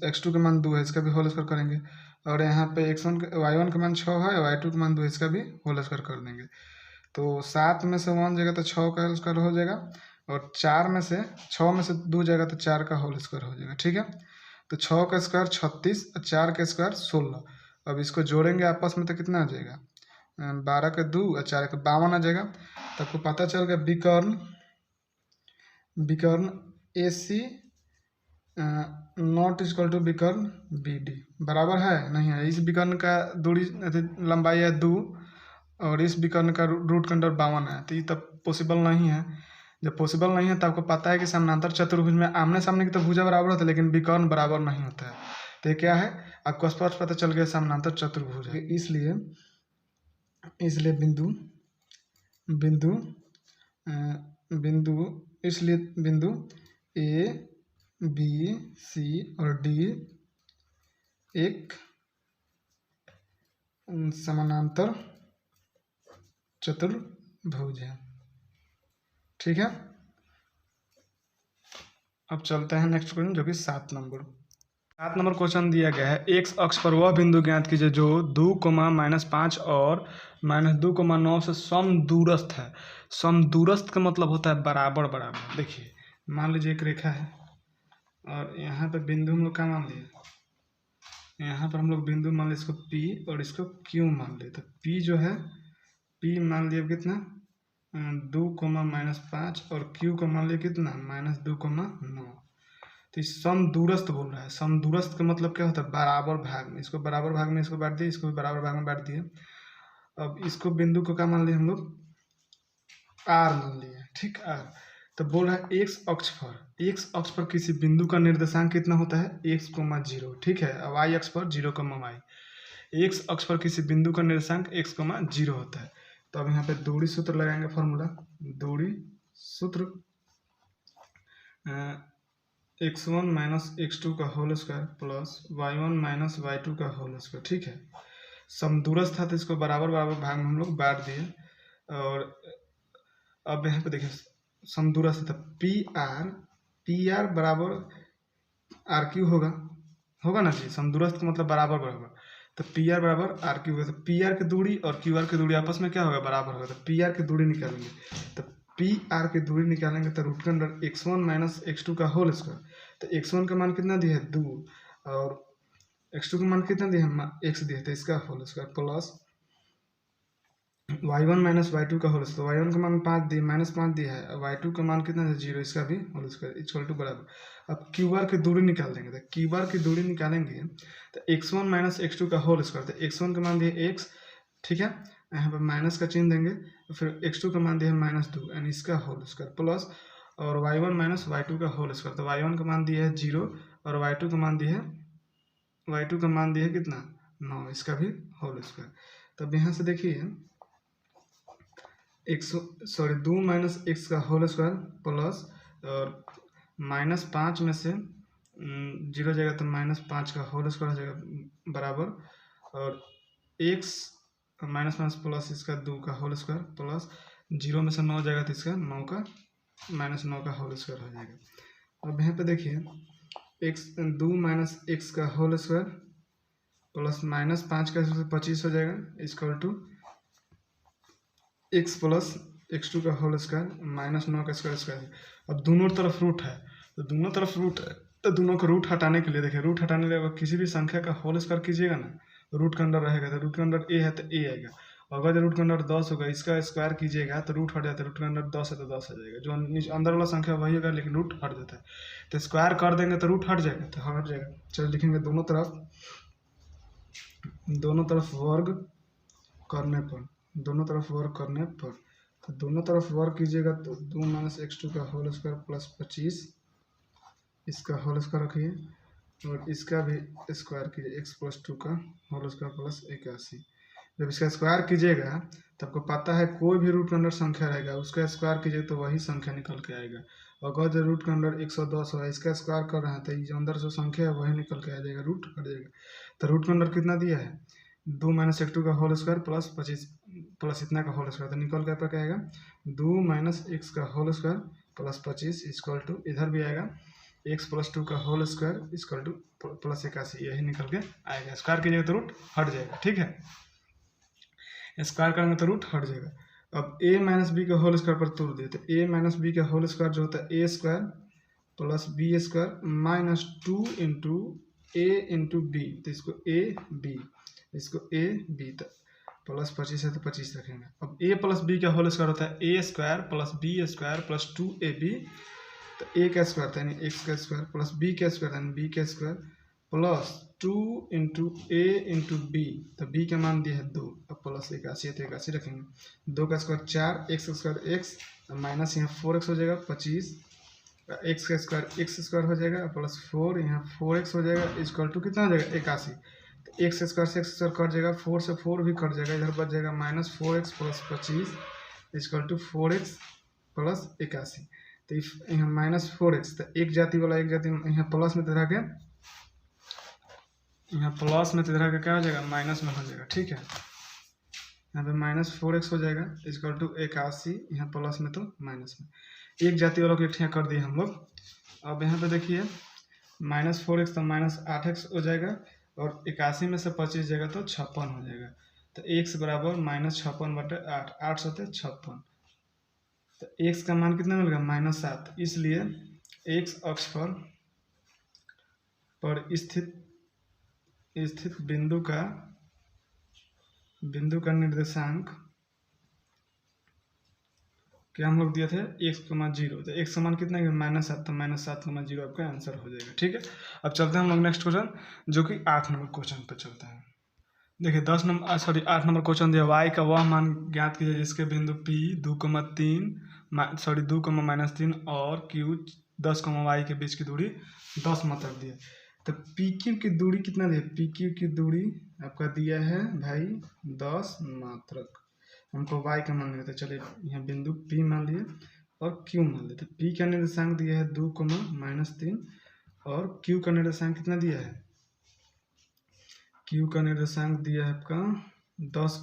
x2 का मान 2 है, इसका भी होल स्क्वायर करेंगे। और यहाँ पे y1 का मान 6 है, y2 का मान 2 है, इसका भी होल स्क्वायर कर देंगे। तो 7 में से 1 जाएगा तो 6 का होल स्क्वायर हो जाएगा, और 4 में से 6 में से 2 जाएगा तो 4 का होल स्क्वायर हो जाएगा। ठीक है, तो 6 का स्क्वायर 36 और 4 का स्क्वायर 16। अब इसको जोड़ेंगे आपस में तो कितना आ जाएगा 12 का 2 और 4 का 52 आ जाएगा। तो आपको पता चल गया विकर्ण AC नॉट इक्वल टू विकर्ण BD बराबर है नहीं है। इस विकर्ण का दूरी लंबाई है 2 और इस विकर्ण का रूट के अंदर 52 है, तो ये तब पॉसिबल नहीं है। जब पॉसिबल नहीं है तो आपको पता है कि समानांतर चतुर्भुज में आमने सामने की तो भुजा बराबर होता है, लेकिन विकर्ण बराबर नहीं होता है। तो ये क्या है आपको स्पष्ट पता चल गया समानांतर चतुर्भुज है। इसलिए बिंदु बिंदु बिंदु इसलिए बिंदु A B C और D एक समानांतर चतुर्भुज है। ठीक है, अब चलते हैं नेक्स्ट क्वेश्चन जो कि 7 नंबर क्वेश्चन दिया गया है। एक्स अक्ष पर वह बिंदु ज्ञात कीजिए जो 2, -5 और -2,9 से समदूरस्थ है। समदूरस्थ का मतलब होता है बराबर बराबर। देखिए मान लीजिए एक रेखा है और यहाँ पे बिंदु हम लोग क्या मान लिए, यहाँ पर हम लोग बिंदु मान लिए इसको P और इसको Q मान लिए। तो P जो है, P मान लिया कितना 2, -5 और Q को मान लिया कितना -2,9। तो समदूरस्थ बोल रहा है। समदूरस्थ का मतलब क्या होता है, बराबर भाग में। इसको बराबर भाग में इसको बांट दिए, इसको भी बराबर भाग में बांट दिए। अब इसको बिंदु को क्या मान लिए हम लोग, R मान लिए। ठीक, R। तो बोल रहा है एक्स अक्ष पर किसी बिंदु का निर्देशांक कितना होता है, x,0। ठीक है, अब y अक्ष पर 0,y। एक्स अक्ष पर किसी बिंदु का निर्देशांक x,0 होता है। तो अब यहाँ पे दूरी सूत्र लगाएंगे, फॉर्मूला दूरी सूत्र x1 - x2 का whole square plus y1 - y2 का होल स्क्वायर। ठीक है, समदूरस्थ था तो इसको बराबर बराबर भाग में हम लोग बांट दिए। और अब यहाँ पे देखिए समदूरस्थ था पी आर बराबर RQ होगा ना जी। समदूरस्थ का मतलब बराबर बराबर, तो पी आर बराबर RQ होगा। तो पी आर की दूरी और क्यू आर की दूरी आपस में क्या होगा, बराबर होगा। तो पी आर की दूरी निकालेंगे, तो पी आर की दूरी निकालेंगे तो रूट के अंदर x1 - x2 का होल स्क्वायर। तो x1 का मान कितना दिया है 2 और x2 का मान कितना दिया है x दिया, तो इसका whole square plus y1 - y2 का होल स्क्वायर। y1 का मान 5 दिया, -5 दिया है। y2 का मान कितना है 0, इसका भी होल स्क्वायर इक्वल टू बराबर। अब क्यू आर की दूरी निकाल देंगे, तो क्यू आर की दूरी निकालेंगे तो x1 - x2 का होल स्क्वायर। तो x1 का मान दिया x, ठीक है, यहाँ पर माइनस का चिन्ह देंगे, तो फिर x2 का मान दिया है -2 यानी इसका होल स्क्वायर प्लस और y1 - y2 का होल स्क्वायर। तो y1 का मान दिया है 0 और y2 का मान दिया है कितना 9, इसका भी होल स्क्वायर। तब यहाँ से देखिए 2 - x का होल स्क्वायर प्लस और -5 में से 0 जाएगा तो -5 का होल स्क्वायर हो जाएगा बराबर, और x माइनस प्लस इसका 2 का होल स्क्वायर प्लस 0 में से 9 जाएगा तो इसका 9 का होल स्क्वायर हो जाएगा। अब यहाँ पे देखिए 2 - x का होल स्क्वायर प्लस -5 का 25 हो जाएगा equal to x plus x2 का होल स्क्वायर -9 का स्क्वायर। अब दोनों तरफ रूट है, तो दोनों को रूट हटाने के लिए देखिए, रूट हटाने के लिए अगर किसी भी संख्या का होल स्क्वायर कीजिएगा ना, रूट के अंदर रहेगा तो रूट के अंदर a है तो a आएगा। अगर जो रूट के अंदर 10 होगा, इसका स्क्वायर कीजिएगा तो रूट हट जाता है, रूट के अंदर 10 है तो 10 आ जाएगा। जो नीचे अंदर वाला संख्या वही होगा लेकिन रूट हट जाता है, तो स्क्वायर कर देंगे तो रूट हट जाएगा, तो हट जाएगा। चलो लिखेंगे दोनों तरफ वर्ग करने पर, तो दोनों तरफ वर्ग कीजिएगा तो 2 - x2 का होल स्क्वायर प्लस 25 इसका होल स्क्वायर रखिए और इसका भी स्क्वायर कीजिए x + 2 का होल स्क्वायर प्लस 81। जब इसका स्क्वायर कीजिएगा तो आपको पता है कोई भी रूट के अंदर संख्या रहेगा उसका स्क्वायर कीजिए तो वही संख्या निकल के आएगा। अगर जो रूट के अंदर 110 है इसका स्क्वायर कर रहे हैं तो ये अंदर जो संख्या है वही निकल के आ जाएगा, रूट हट जाएगा। तो रूट के अंदर कितना दिया है 2 - x2 का होल स्क्वायर प्लस 25 प्लस इतना का होल स्क्वायर, तो निकल के क्या आएगा 2 - x का whole square plus 25 equal to इधर भी आएगा x + 2 का whole square equal to plus 81, यही निकल के आएगा। स्क्वायर कीजिएगा तो रूट हट जाएगा। ठीक है, स्क्वायर करेंगे तो रूट हट जाएगा। अब a - b का होल स्क्वायर पर तोड़ दिए तो a - b का होल स्क्वायर जो होता है a square plus b square minus 2 into a into B, तो इसको a b प्लस 25 है तो 25 रखेंगे। अब a + b का होल स्क्वायर होता है a square plus b square plus 2ab, तो a का स्क्वायर था यानी x का स्क्वायर प्लस b का स्क्वायर यानी b का square plus 2 into a into B, तो b का मान दिया है 2, अब प्लस 81 तो 81 रखेंगे। 2 का स्क्वायर 4, x का स्क्वायर x माइनस यहाँ 4x हो जाएगा 25, x का स्क्वायर x स्क्वायर हो जाएगा प्लस 4 यहाँ 4x हो जाएगा इक्वल टू कितना हो जाएगा 81। तो x स्क्वायर से x स्क्वायर कट जाएगा, 4 से 4 भी कट जाएगा, इधर बच जाएगा -4x plus 25 equal to 4x plus 81। तो यहाँ -4x, तो एक जाति वाला एक जाति यहाँ प्लस में तरह के यहाँ प्लस में तरह का क्या हो जाएगा माइनस में हो जाएगा। ठीक है, यहाँ पे -4x हो जाएगा इक्वल टू 81, यहाँ प्लस में तो माइनस में, एक जाति वालों को एक कर दिए हम लोग। अब यहाँ पे देखिए -4x तो -8x हो जाएगा और 81 में से 25 जाएगा तो 56 हो जाएगा। तो x बराबर -56/8, 8 सौ 56। तो x का मान कितना मिलेगा -7, इसलिए x अक्ष पर स्थित बिंदु का निर्देशांक क्या हम लोग दिए थे x,0। तो x का मान कितना है -7, तो -7,0 आपका आंसर हो जाएगा। ठीक है, अब चलते हैं हम लोग नेक्स्ट क्वेश्चन जो कि 8 नंबर क्वेश्चन पर चलते हैं। देखिए 8 नंबर क्वेश्चन दिया, y का वह मान ज्ञात कीजिए जिसके बिंदु P 2,3 और Q 10, y के बीच की दूरी 10 मात्रक दी है। तो PQ की दूरी कितना दिया, PQ की दूरी आपका दिया है भाई 10 मात्रक। हमको y का मान लेते, चलिए यहाँ बिंदु P मान लिए और Q मान लेते। P का निर्देशांक दिया है 2,-3 और Q का निर्देशांक कितना दिया है, Q का निर्देशांक दिया है आपका 10,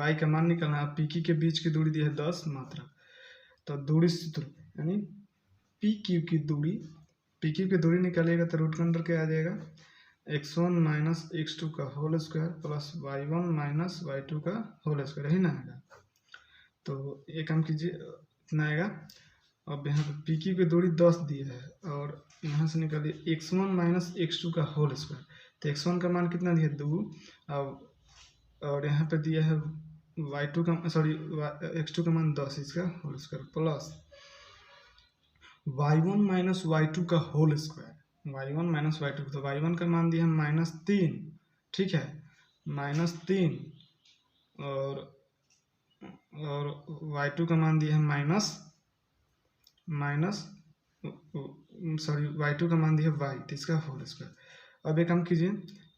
y का मान निकालना है। PQ के बीच की दूरी दी है 10 मात्रक। तो दूरी सूत्र यानी PQ की दूरी निकालिएगा तो रूट के अंदर क्या आ जाएगा, x1 - x2 का whole square plus y1 - y2 का होल स्क्वायर, यही ना आएगा। तो एक काम कीजिए, इतना आएगा। अब यहाँ पे PQ की दूरी 10 दी है और यहाँ से निकालिए x1 - x2 का होल स्क्वायर। तो x1 का मान कितना दिया 2, और यहाँ पे दिया है x2 का मान 10, इसका whole square plus y1 - y2 का होल स्क्वायर, y1 - y2। तो y1 का मान दिया है -3, ठीक है, -3 और y2 का मान दिया है y2 का मान दिया है y, तो इसका होल स्क्वायर। अब एक काम कीजिए,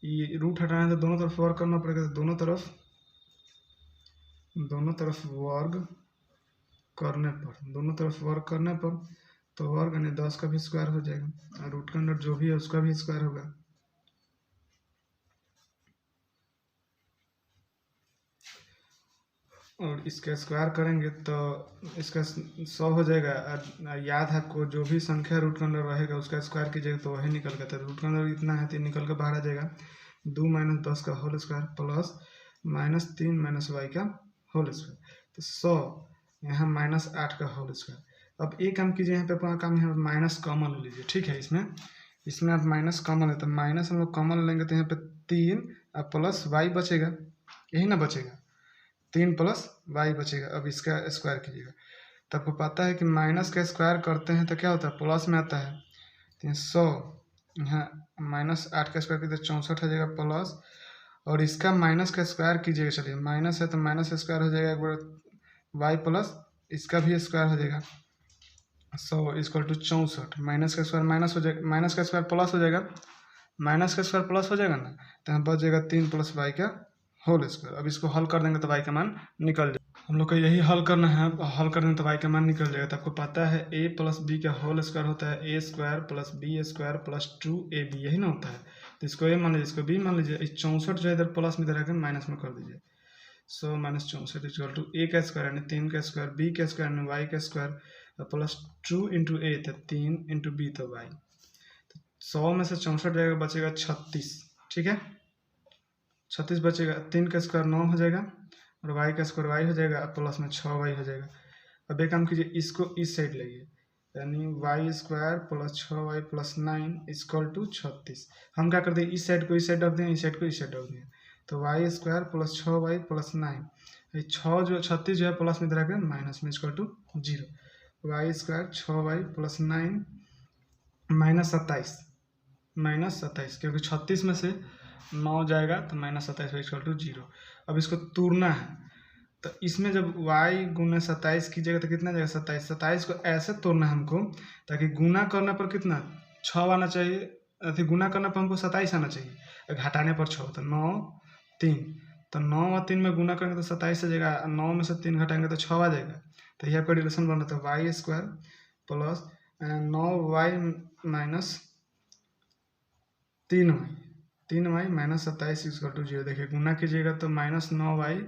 ये रूट हटाना है तो दोनों तरफ वर्ग करना पड़ेगा। तो दोनों तरफ वर्ग करने पर तो वर्ग यानी 10 का भी स्क्वायर हो जाएगा और रूट के अंदर जो भी है उसका भी स्क्वायर होगा। और इसका स्क्वायर करेंगे तो इसका 100 हो जाएगा। याद है आपको, जो भी संख्या रूट के अंदर रहेगा उसका स्क्वायर कीजिएगा तो वही निकल गया। रूट के अंदर इतना है तो निकल कर बाहर आ जाएगा 2 - 10 का होल स्क्वायर प्लस -3 - y का होल स्क्वायर। तो 100 यहाँ -8 का होल स्क्वायर। अब एक काम कीजिए, यहाँ पे अपना काम यहाँ माइनस कॉमन ले लीजिए। ठीक है, इसमें आप माइनस कॉमन लेते हैं, माइनस हम लोग कॉमन लेंगे तो यहाँ पे 3 और प्लस y बचेगा, यही ना बचेगा, 3 + y बचेगा। अब इसका स्क्वायर कीजिएगा तो आपको पता है कि माइनस का स्क्वायर करते हैं तो क्या होता है, प्लस में आता है। तो 100 यहाँ -8 का स्क्वायर कीजिए 64 हो जाएगा प्लस, और इसका माइनस का स्क्वायर कीजिएगा। चलिए माइनस है तो माइनस स्क्वायर हो जाएगा एक बार, y प्लस इसका भी स्क्वायर हो जाएगा 100 = 64। माइनस का स्क्वायर माइनस हो जाएगा, माइनस का स्क्वायर प्लस हो जाएगा, माइनस का स्क्वायर प्लस हो जाएगा ना, तो यहाँ बच जाएगा 3 + y का होल स्क्वायर। अब इसको हल कर देंगे तो y का मान निकल जाएगा। हम लोग को यही हल करना है, हल कर देंगे तो y का मान निकल जाएगा। तो आपको पता है a + b का होल स्क्वायर होता है a² + b² + 2ab, यही ना होता है। तो इसको a मान लीजिए, इसको b मान लीजिए। 64 जो इधर प्लस में इधर आकर माइनस में कर दीजिए। 100 - 64 = a का स्क्वायर यानी 3 का स्क्वायर, b का स्क्वायर यानी y का स्क्वायर प्लस 2 × a तो 3 × b तो y। 100 में से 64 जाएगा, बचेगा 36। ठीक है, 36 बचेगा, 3 का स्क्वायर 9 हो जाएगा और y का स्क्वायर y हो जाएगा, प्लस में 6y हो जाएगा। अब एक काम कीजिए, इसको इस साइड लाइए, यानी y² + 6y + 9 = 36। हम क्या करते हैं, इस साइड को इस साइड रख दें, इस साइड को इस साइड रख दें। तो y² + 6y + 9, 6 जो 36 जो है प्लस में इधर आकर माइनस में = 0। y² 6y + 9 -27 क्योंकि 36 में से 9 जाएगा तो -27 = 0। अब इसको तोड़ना है तो इसमें जब y × 27 कीजिएगा तो कितना जाएगा 27। 27 को ऐसे तोड़ना है हमको ताकि गुना करने पर कितना 6 आना चाहिए, अथी गुना करने पर हमको 27 आना चाहिए, घटाने पर 6 तो 9 3। तो 9 और 3 में गुना करेंगे तो 27 आ जाएगा, 9 में से 3 घटाएंगे तो 6 आ जाएगा। तो ये आपका रिलेशन बन रहा था y² + 9y - 3y -27 = 0। देखिए गुना कीजिएगा तो -9y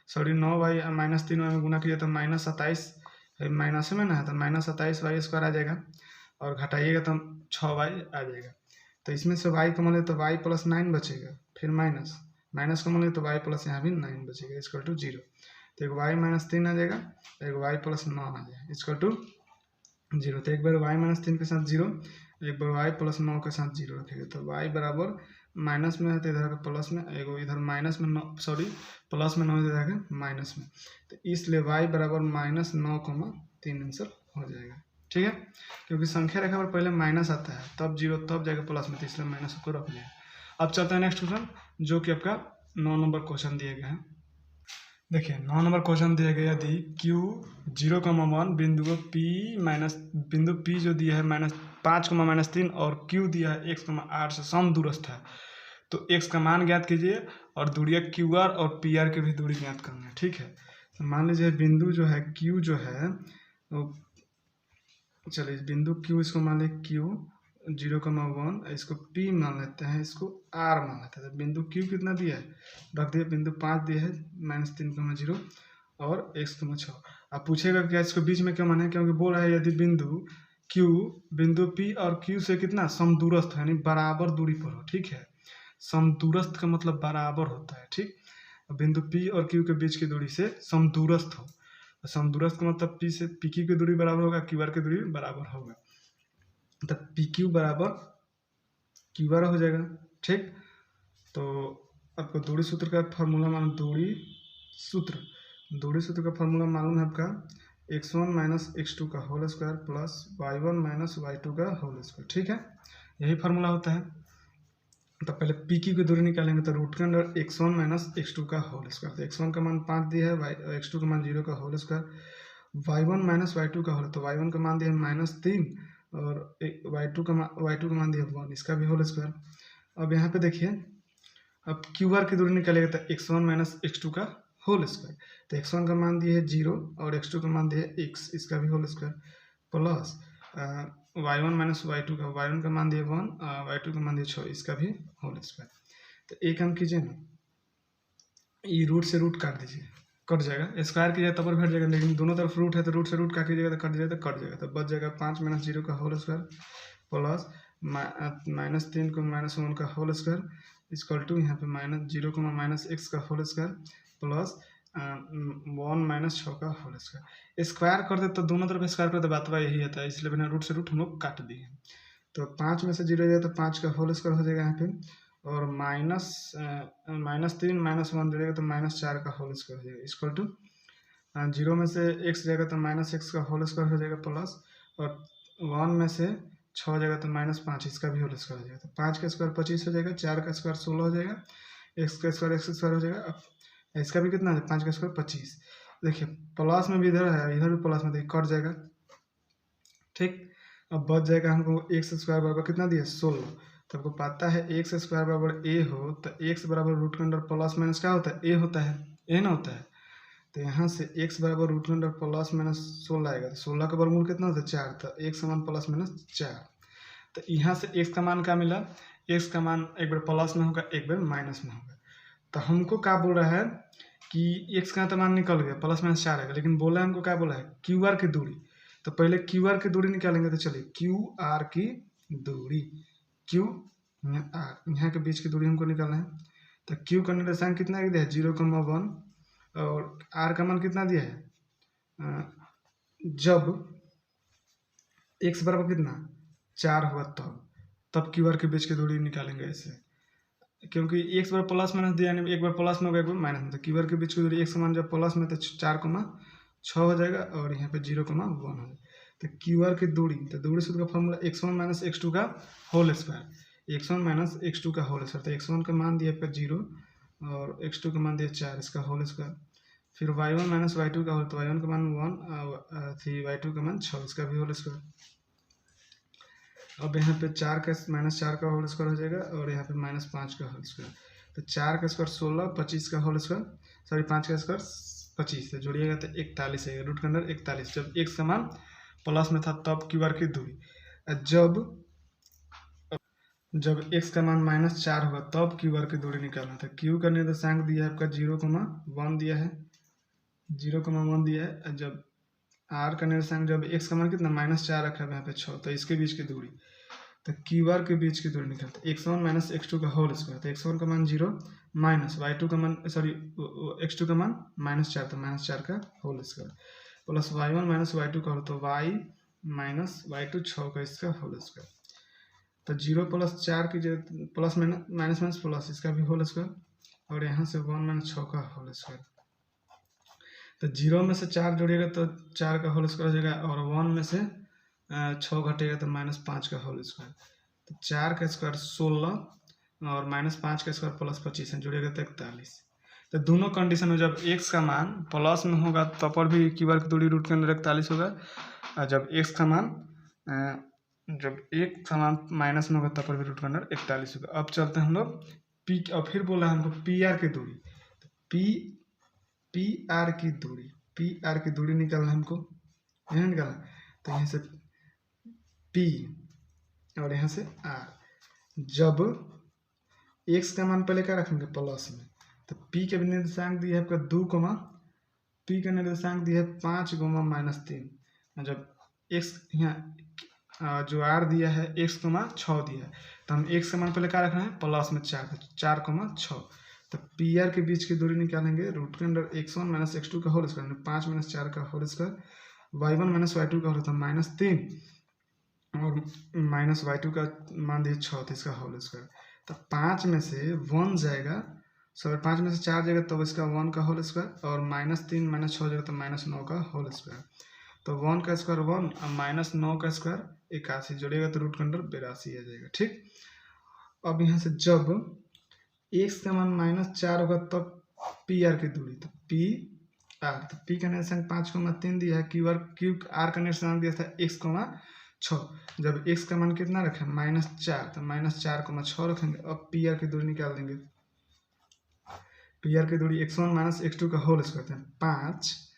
सॉरी 9y-3y में गुना किया तो -27 माइनस में ना है तो -27y² आ जाएगा और घटाइएगा तो 6y आ जाएगा। तो इसमें से y कमल है तो y + 9 बचेगा, फिर माइनस कमल है तो y प्लस यहाँ भी 9 बचेगा इक्वल टू 0। तो एक y-3 आ जाएगा, एक y + 9 आ जाएगा इक्वल टू 0। तो एक बार y-3 के साथ 0, एक बार y + 9 के साथ 0 रखेंगे तो y बराबर माइनस में है तो इधर प्लस में, एगो इधर माइनस में 9 सॉरी प्लस में 9 इधर माइनस में, तो इसलिए y बराबर -9,3 आंसर हो जाएगा। ठीक है, क्योंकि संख्या रेखा पर पहले माइनस आता है तब 0 तब जाएगा प्लस में, तो इसलिए माइनस को रख लिया। अब चलते हैं नेक्स्ट क्वेश्चन जो कि आपका 9 नंबर क्वेश्चन दिया गया है। देखिए 9 नंबर क्वेश्चन दिया गया, यदि Q 0,1 बिंदु P जो दिया है -5,-3 और Q दिया है x,8 से समदूरस्थ है, तो x का मान ज्ञात कीजिए और दूरियां QR और PR की भी दूरी ज्ञात करनी है। ठीक है, तो मान लीजिए बिंदु जो है Q जो है, चलिए बिंदु Q इसको मान लें Q 0,1, इसको P मान लेते हैं, इसको R मान लेते हैं। तो बिंदु Q कितना दिया है, रख दिया बिंदु 5 दिया है -3,0 और x,6। अब पूछेगा क्या इसको बीच में क्यों माने, क्योंकि बोल रहा है यदि बिंदु Q बिंदु P और Q से कितना समदूरस्थ है, यानी बराबर दूरी पर हो। ठीक है, समदूरस्थ का मतलब बराबर होता है। ठीक, बिंदु P और Q के बीच की दूरी से समदूरस्थ हो, समदूरस्थ का मतलब P से PQ की दूरी बराबर होगा, QR की दूरी बराबर होगा, तो PQ बराबर QR हो जाएगा। ठीक, तो आपको दूरी सूत्र का फॉर्मूला दूरी सूत्र का फॉर्मूला मालूम है आपका, x1 - x2 का whole square plus y1 - y2 का होल स्क्वायर। ठीक है, यही फार्मूला होता है। तो पहले PQ की दूरी निकालेंगे तो रूट के अंदर x1 - x2 का होल स्क्वायर, तो x1 का मान 5 दिया है, x2 का मान 0 का होल स्क्वायर, y1 - y2 का होल, तो y1 का मान दिया है -3 और y2 का मान दिया है 1, इसका भी होल स्क्वायर। अब यहाँ पे देखिए, अब QR की दूरी निकालेगा तो x1 - x2 का होल स्क्वायर, तो x1 का मान दिया है 0 और x2 का मान दिया है x, इसका भी whole square, plus y1 - y2 का, y1 का मान दिया 1, y2 का मान दिया 6, इसका भी होल स्क्वायर। तो एक काम कीजिए ना, ये रूट से रूट काट दीजिए, कट जाएगा, स्क्वायर कीजिए तब पर घट जाएगा, लेकिन दोनों तरफ रूट है तो रूट से रूट काट कीजिएगा तो कट जाएगा, तो बच जाएगा 5 - 0 का होल स्क्वायर प्लस -3 को -1 का होल स्क्वायर इक्वल टू यहाँ पे -0 - x का होल स्क्वायर प्लस 1 - 6 का होल स्क्वायर। स्क्वायर कर दे तो दोनों तरफ स्क्वायर कर दे, बात यही आता है, इसलिए बिना रूट से रूट हम लोग काट दिए। तो 5 में से 0 जाए तो 5 का होल स्क्वायर हो जाएगा यहाँ पे, और -3 - 1 जुड़ेगा तो -4 का होल स्क्वायर हो जाएगा इक्वल टू 0 में से x जाएगा तो -x का होल स्क्वायर हो जाएगा प्लस, और 1 में से 6 जाएगा तो -5, इसका भी होल स्क्वायर हो जाएगा, तो 5 का स्क्वायर 25 हो जाएगा, 4 का स्क्वायर 16 हो जाएगा, x का स्क्वायर हो जाएगा। अब इसका भी कितना है, 5 का स्क्वायर 25। देखिए प्लस में भी इधर है, इधर भी प्लस में, देखिए कट जाएगा। ठीक, अब बच जाएगा हमको x स्क्वायर बराबर कितना दिया 16, तो आपको पता है x स्क्वायर बराबर a हो तो x बराबर रूट के अंदर प्लस माइनस क्या होता है, a होता है, a ना होता है। तो यहाँ से x बराबर रूट के अंदर प्लस माइनस 16 आएगा, तो 16 का वर्गमूल कितना होता है 4, तो x का मान प्लस माइनस 4। तो यहाँ से x का मान क्या मिला, x का मान एक बार प्लस में होगा एक बार माइनस में होगा। तो हमको क्या बोल रहा है कि x का तो मान निकल गया प्लस माइनस 4 आएगा, लेकिन बोला है हमको क्या बोला है QR की दूरी, तो पहले QR की दूरी निकालेंगे। तो चलिए QR की दूरी, QR यहाँ के बीच की दूरी हमको निकालना है, तो Q का निर्देशांक कितना दिया है 0,1 और R का मान कितना दिया है, जब x बराबर कितना 4 होगा तब QR के बीच की दूरी निकालेंगे ऐसे, क्योंकि x बार प्लस माइनस दिया, यानी एक बार प्लस में होगा एक बार माइनस में, तो QR के बीच की दूरी x मान जब प्लस में तो 4,6 हो जाएगा और यहाँ पे 0,1 हो जाएगा। तो QR की दूरी, तो दूरी सूत्र का फॉर्मूला x1 - x2 का होल स्क्वायर, x1 - x2 का होल स्क्वायर, तो x1 का मान दिया आपका 0 और x2 का मान दिया 4, इसका होल स्क्वायर, फिर y1 - y2 का होल, तो y1 का मान 1 फिर y2 का मान 6, इसका भी होल स्क्वायर। अब यहाँ पे 4 का -4 का होल स्क्वायर हो जाएगा और यहाँ पे -5 का होल स्क्वायर, तो 4 का स्क्वायर 16, 25 का होल स्क्वायर, सॉरी 5 का स्क्वायर 25 से जोड़िएगा तो 41 आएगा, रूट के अंदर 41। जब x का मान प्लस में था तब QR की दूरी, जब x का मान -4 होगा तब QR की दूरी निकालना था। Q का निर्देशांक दिया है आपका 0,1 दिया है, 0,1 दिया है। जब आर का निर्देशांक जब एक्स का मान कितना -4 रखा है यहाँ पे 6, तो इसके बीच की दूरी, तो क्यू आर के बीच की दूरी निकलता है x1 माइनस x2 का होल स्क्वायर। तो x1 का मान 0 माइनस y2 का मान x2 का मान -4, तो -4 का whole square plus y1 minus y2 का, तो y माइनस y2 6 का इसका होल स्क्वायर। तो 0 प्लस 4 की जगह प्लस माइनस माइनस प्लस इसका भी होल स्क्वायर, और यहाँ से 1 माइनस 6 का होल स्क्वायर। तो 0 में से 4 जोड़िएगा तो 4 का होल स्क्वायर हो जाएगा, और 1 में से 6 घटेगा तो -5 का होल स्क्वायर। तो 4 का स्क्वायर 16 और -5 का स्क्वायर प्लस 25 है, जोड़िएगा तो 41। तो दोनों कंडीशन में जब x का मान प्लस में होगा तो पर भी क्यू आर की दूरी रूट के अंदर 41 होगा, और जब x का मान माइनस में होगा तब पर भी रूट के अंदर 41 होगा। अब चलते हैं हम लोग पी, और फिर बोला हमको पी आर की दूरी। तो पी आर की दूरी निकालना हमको, यहाँ निकालना। तो यहाँ से P और यहाँ से R। जब x का मान पहले क्या रखेंगे प्लस में, तो P के निर्देशांक दिया है आपका 2, P का निर्देशांक दिया है 5, -3। जब x यहाँ जो R दिया है x, 6 दिया है, तो हम x का मान पहले क्या रखना है प्लस में 4, 4, 6। तो पी आर के बीच की दूरी निकालेंगे, रूट के अंदर x1 माइनस x2 का होल स्क्वायर, 5 - 4 का whole square, y1 minus y2 का होता है -3, और माइनस y2 का मान दिए 6, तो इसका होल स्क्वायर। तो 5 में से 1 जाएगा, 5 में से 4 जाएगा तो इसका 1 का होल स्क्वायर, और -3 - 6 जाएगा तो -9 का होल स्क्वायर। तो 1 का स्क्वायर 1 और -9 का स्क्वायर 81, जोड़िएगा तो रूट के अंदर 82 आ जाएगा। ठीक, अब यहाँ से जब x का मान -4 होगा तब पी आर की दूरी, तो पी आर, तो पी का निर्देशांक 5,3 दिया है, क्यू आर का निर्देशांक दिया था x, 6। जब x का मान कितना रखें -4, तो -4,6 रखेंगे। अब पी आर की दूरी निकाल देंगे। पी आर की दूरी x1 माइनस x2 का होल स्क्वायर, 5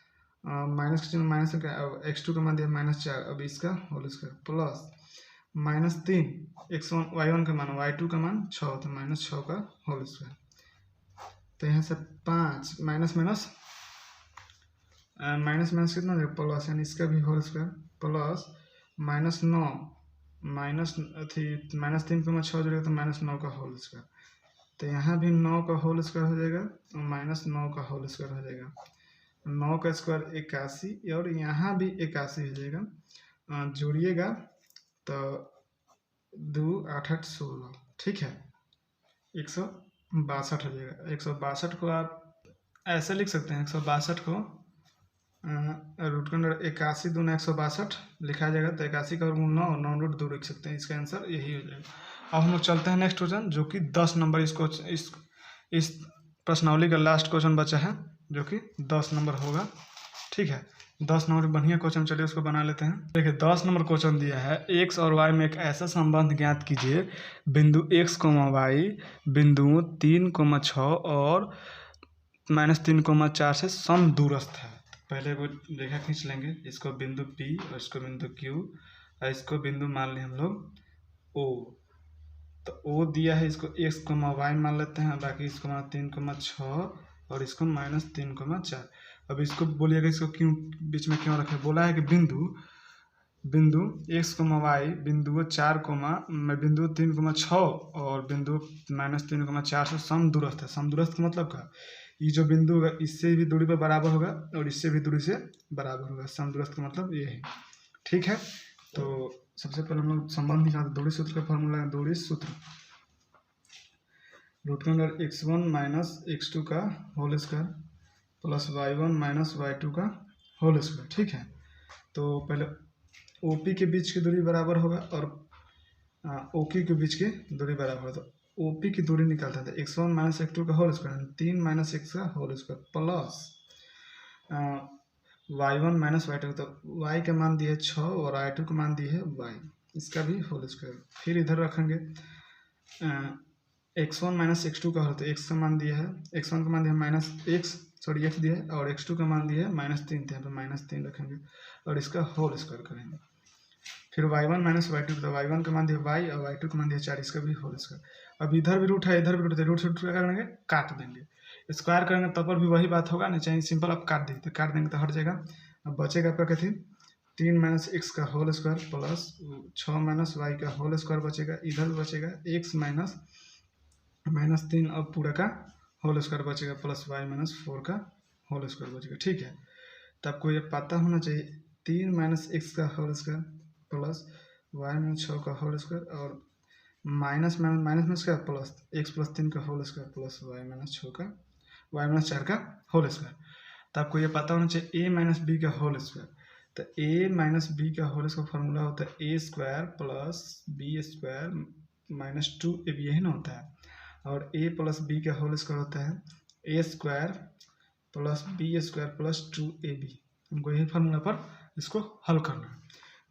माइनस का चिन्ह माइनस का, x2 का मान दिया -4, अब इसका whole square plus -3 x1 y1 का मान y2 का मान 6, तो -6 का होल स्क्वायर। तो यहाँ से 5 माइनस कितना देगा प्लस, यानी इसका भी होल स्क्वायर प्लस -9 -3,6 जोड़ेगा तो -9 का होल स्क्वायर। तो यहाँ भी 9 का होल स्क्वायर हो जाएगा और -9 का होल स्क्वायर हो जाएगा। 9 का स्क्वायर 81, और यहाँ भी 81 हो जाएगा, जोड़िएगा तो 2 8 8 16, ठीक है, 162 हो जाएगा। 162 को आप ऐसे लिख सकते हैं, 162 को रूट के अंदर 81 दूना 162 लिखा जाएगा, तो 81 का वर्गमूल 9, 9 रूट 2 लिख सकते हैं। इसका आंसर यही हो जाएगा। अब हम लोग चलते हैं नेक्स्ट क्वेश्चन, जो कि 10 नंबर इस प्रश्नावली का लास्ट क्वेश्चन बचा है, जो कि 10 नंबर होगा। ठीक है, 10 नंबर बढ़िया क्वेश्चन, चलिए उसको बना लेते हैं। देखिए 10 नंबर क्वेश्चन दिया है, x और y में एक ऐसा संबंध ज्ञात कीजिए, बिंदु x, y बिंदुओं 3, 6 और -3, 4 से समदूरस्थ है। पहले वो रेखा खींच लेंगे, इसको बिंदु P और इसको बिंदु Q, और इसको बिंदु मान लें हम लोग O। तो O दिया है, इसको x, y मान लेते हैं, बाकी इसको 3, 6 और इसको -3, 4। अब इसको बोलिएगा, इसको क्यों बीच में क्यों रखे, बोला है कि बिंदु x, y बिंदु 4, बिंदु 3, 6 और बिंदु -3, 4 से समदूरस्थ है। समदूरस्थ का मतलब क्या, ये जो बिंदु होगा इससे भी दूरी पर बराबर होगा और इससे भी दूरी से बराबर होगा। समदूरस्थ का मतलब ये है। ठीक है, तो सबसे पहले हम लोग संबंध निकालते हैं। दूरी सूत्र का फॉर्मूला है, दूरी सूत्र रूट के अंदर x1 माइनस x2 का whole square plus y1 minus y2 का होल स्क्वायर। ठीक है, तो पहले OP के बीच की दूरी बराबर होगा और OQ के बीच की दूरी बराबर होगा। तो OP की दूरी निकालते हैं, x1 माइनस x2 का होल स्क्वायर, 3 माइनस x का whole square plus y1 minus y2, तो y का मान दिया है 6 और y2 का मान दिया है y, इसका भी होल स्क्वायर। फिर इधर रखेंगे x1 माइनस x2 का होल, तो x का मान दिया है, x1 का मान दिया है x दिया है, और x2 का मान दिया है -3, यहाँ पे -3 रखेंगे और इसका होल स्क्वायर करेंगे। फिर y1 माइनस y2, तो y1 का मान दिया y और y2 का मान दिया 4, इसका भी होल स्क्वायर। अब इधर भी रूट है, इधर भी रूट है, रूट से क्या करेंगे, काट देंगे। स्क्वायर करेंगे तब पर भी वही बात होगा, नहीं चाहिए सिंपल आप काट दीजिए, तो काट देंगे तो हट जाएगा। अब बचेगा आपका कथी 3 माइनस एक्स का whole square plus 6 minus y का होल स्क्वायर बचेगा, इधर भी बचेगा एक्स माइनस 3 अब पूरा का होल स्क्वायर बचेगा प्लस वाई माइनस 4 का होल स्क्वायर बचेगा। ठीक है, तो आपको ये पता होना चाहिए 3 माइनस एक्स का whole square plus y minus 6 का होल स्क्वायर और माइनस माइनस क्या प्लस एक्स प्लस 3 का whole square plus y minus 6 का वाई माइनस 4 का होल स्क्वायर। तो आपको ये पता होना चाहिए ए माइनस बी का होल स्क्वायर। तो ए माइनस बी का होल स्क्वायर फॉर्मूला होता है A square plus B square minus 2 A B, यही ना होता है। और ए प्लस बी का होल स्क्वायर होता है A square plus B square plus 2 A B. हमको यही फार्मूला पर इसको हल करना है।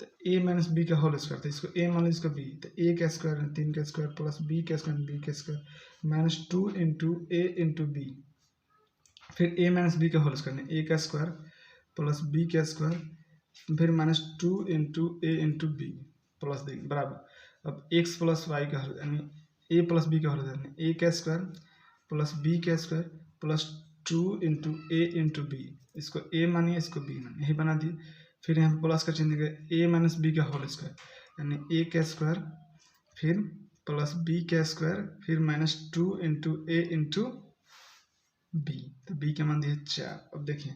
तो ए माइनस बी का होल स्क्वायर, तो इसको ए मान लीजिए, इसको बी, तो ए का स्क्वायर 3 का स्क्वायर प्लस बी का स्क्वायर बी का स्क्वायर माइनस 2 इंटू ए इंटू बी, फिर ए माइनस बी का होल स्क्वायर ए का स्क्वायर प्लस बी का स्क्वायर फिर माइनस 2 इंटू ए इंटू बी प्लस देंगे बराबर। अब एक्स प्लस वाई का होल यानी ए प्लस बी का होल यानी ए का स्क्वायर प्लस बी का स्क्वायर प्लस 2 इंटू ए इंटू बी, इसको ए मानिए इसको बी मानिए, यही बना दिए। फिर यहाँ प्लस का चिन्ह ए माइनस बी का होल स्क्वायर यानी ए का स्क्वायर फिर प्लस बी का स्क्वायर फिर माइनस 2 इंटू ए इंटू बी, तो बी के मान दिए 4। अब देखिए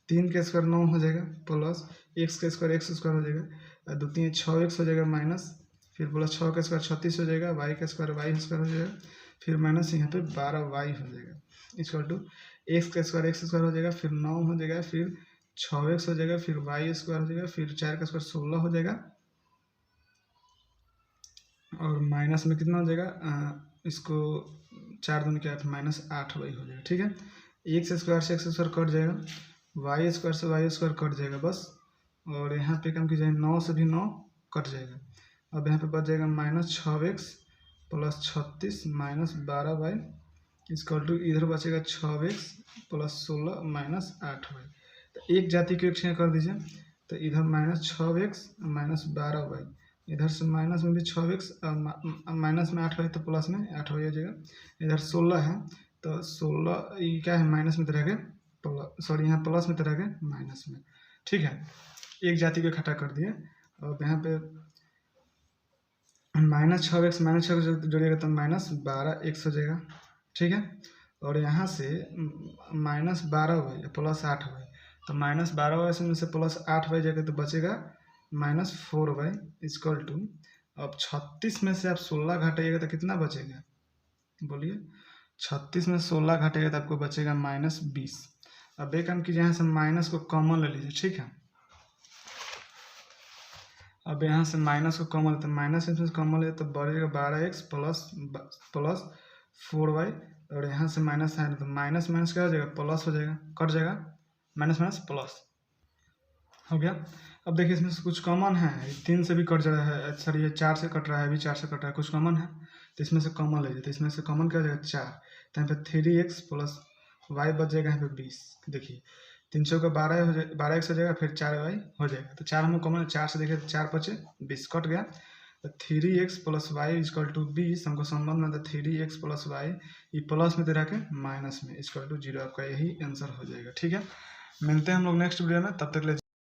3 का स्क्वायर 9 हो जाएगा प्लस एक्स का स्क्वायर एक्स स्क्वायर हो जाएगा, 2 3 6 एक्स हो जाएगा माइनस फिर प्लस 6 का स्क्वायर 36 हो जाएगा, वाई का स्क्वायर वाई स्क्वायर हो जाएगा, फिर माइनस यहाँ पे 12 वाई हो जाएगा इक्वल टू एक्स का स्क्वायर एक्स स्क्वायर हो जाएगा, फिर 9 हो जाएगा, फिर 6 एक्स हो जाएगा, फिर वाई स्क्वायर हो जाएगा, फिर 4 का स्क्वायर 16 हो जाएगा और माइनस में कितना हो जाएगा इसको 4 दूनी के 8 माइनस 8 वाई हो जाएगा। ठीक है, एक्स स्क्वायर से एक्स स्क्वायर कट जाएगा, वाई स्क्वायर से वाई स्क्वायर कट जाएगा बस, और यहाँ पे कम कीजिए 9 से भी 9 कट जाएगा। अब यहाँ पे बच जाएगा minus 6x plus 36 minus 12 y equal to इधर बचेगा 6x प्लस 16 माइनस 8 वाई। तो एक जाति को एक कर दीजिए, तो इधर माइनस 6x माइनस 12 वाई, इधर से माइनस में भी 6x माइनस में 8 वाई तो प्लस में 8 वाई हो जाएगा, इधर 16 है तो 16 ये क्या है माइनस में तो रह गए सॉरी यहाँ प्लस में तो रह गए माइनस में। ठीक है, एक जाति को इकट्ठा कर दिए। अब यहाँ पे माइनस 6x जोड़िएगा तो माइनस 12x हो जाएगा। ठीक है, और यहाँ से माइनस 12 वाई प्लस 8 वाई, तो माइनस 12 वाई से प्लस 8 वाई जाएगा तो बचेगा माइनस 4 वाई इक्वल टू, अब 36 में से आप 16 घटाइएगा तो कितना बचेगा बोलिए, 36 में 16 घटाइएगा तो आपको बचेगा माइनस 20। अब एक काम कीजिए यहाँ से माइनस को कॉमन ले लीजिए। ठीक है, अब यहाँ से माइनस को कॉमन लेते हैं, माइनस इसमें कॉमन लेते तो बढ़ेगा 12x प्लस 4y, और यहाँ से माइनस आए तो माइनस माइनस क्या हो जाएगा प्लस हो जाएगा, कट जाएगा माइनस माइनस प्लस हो गया। अब देखिए इसमें से कुछ कॉमन है, 3 से भी कट जा रहा है, सॉरी ये 4 से कट रहा है, अभी 4 से कट रहा है, कुछ कॉमन है तो इसमें से कॉमन ले लीजिए। तो इसमें से कॉमन क्या हो जाएगा 4, तो यहाँ पे 3x प्लस वाई बच जाएगा यहाँ पे 20। देखिए 300 का 12x हो जाएगा, फिर 4y हो जाएगा, तो 4 हमें कॉमन 4 से देखिए 4 बचे 20 कट गया, तो 3x plus Y equal to 20 हमको संबंध में, तो 3x प्लस वाई ये प्लस में दे रहा के माइनस में इक्वल टू 0, आपका यही आंसर हो जाएगा। ठीक है, मिलते हैं हम लोग नेक्स्ट वीडियो में, तब तक ले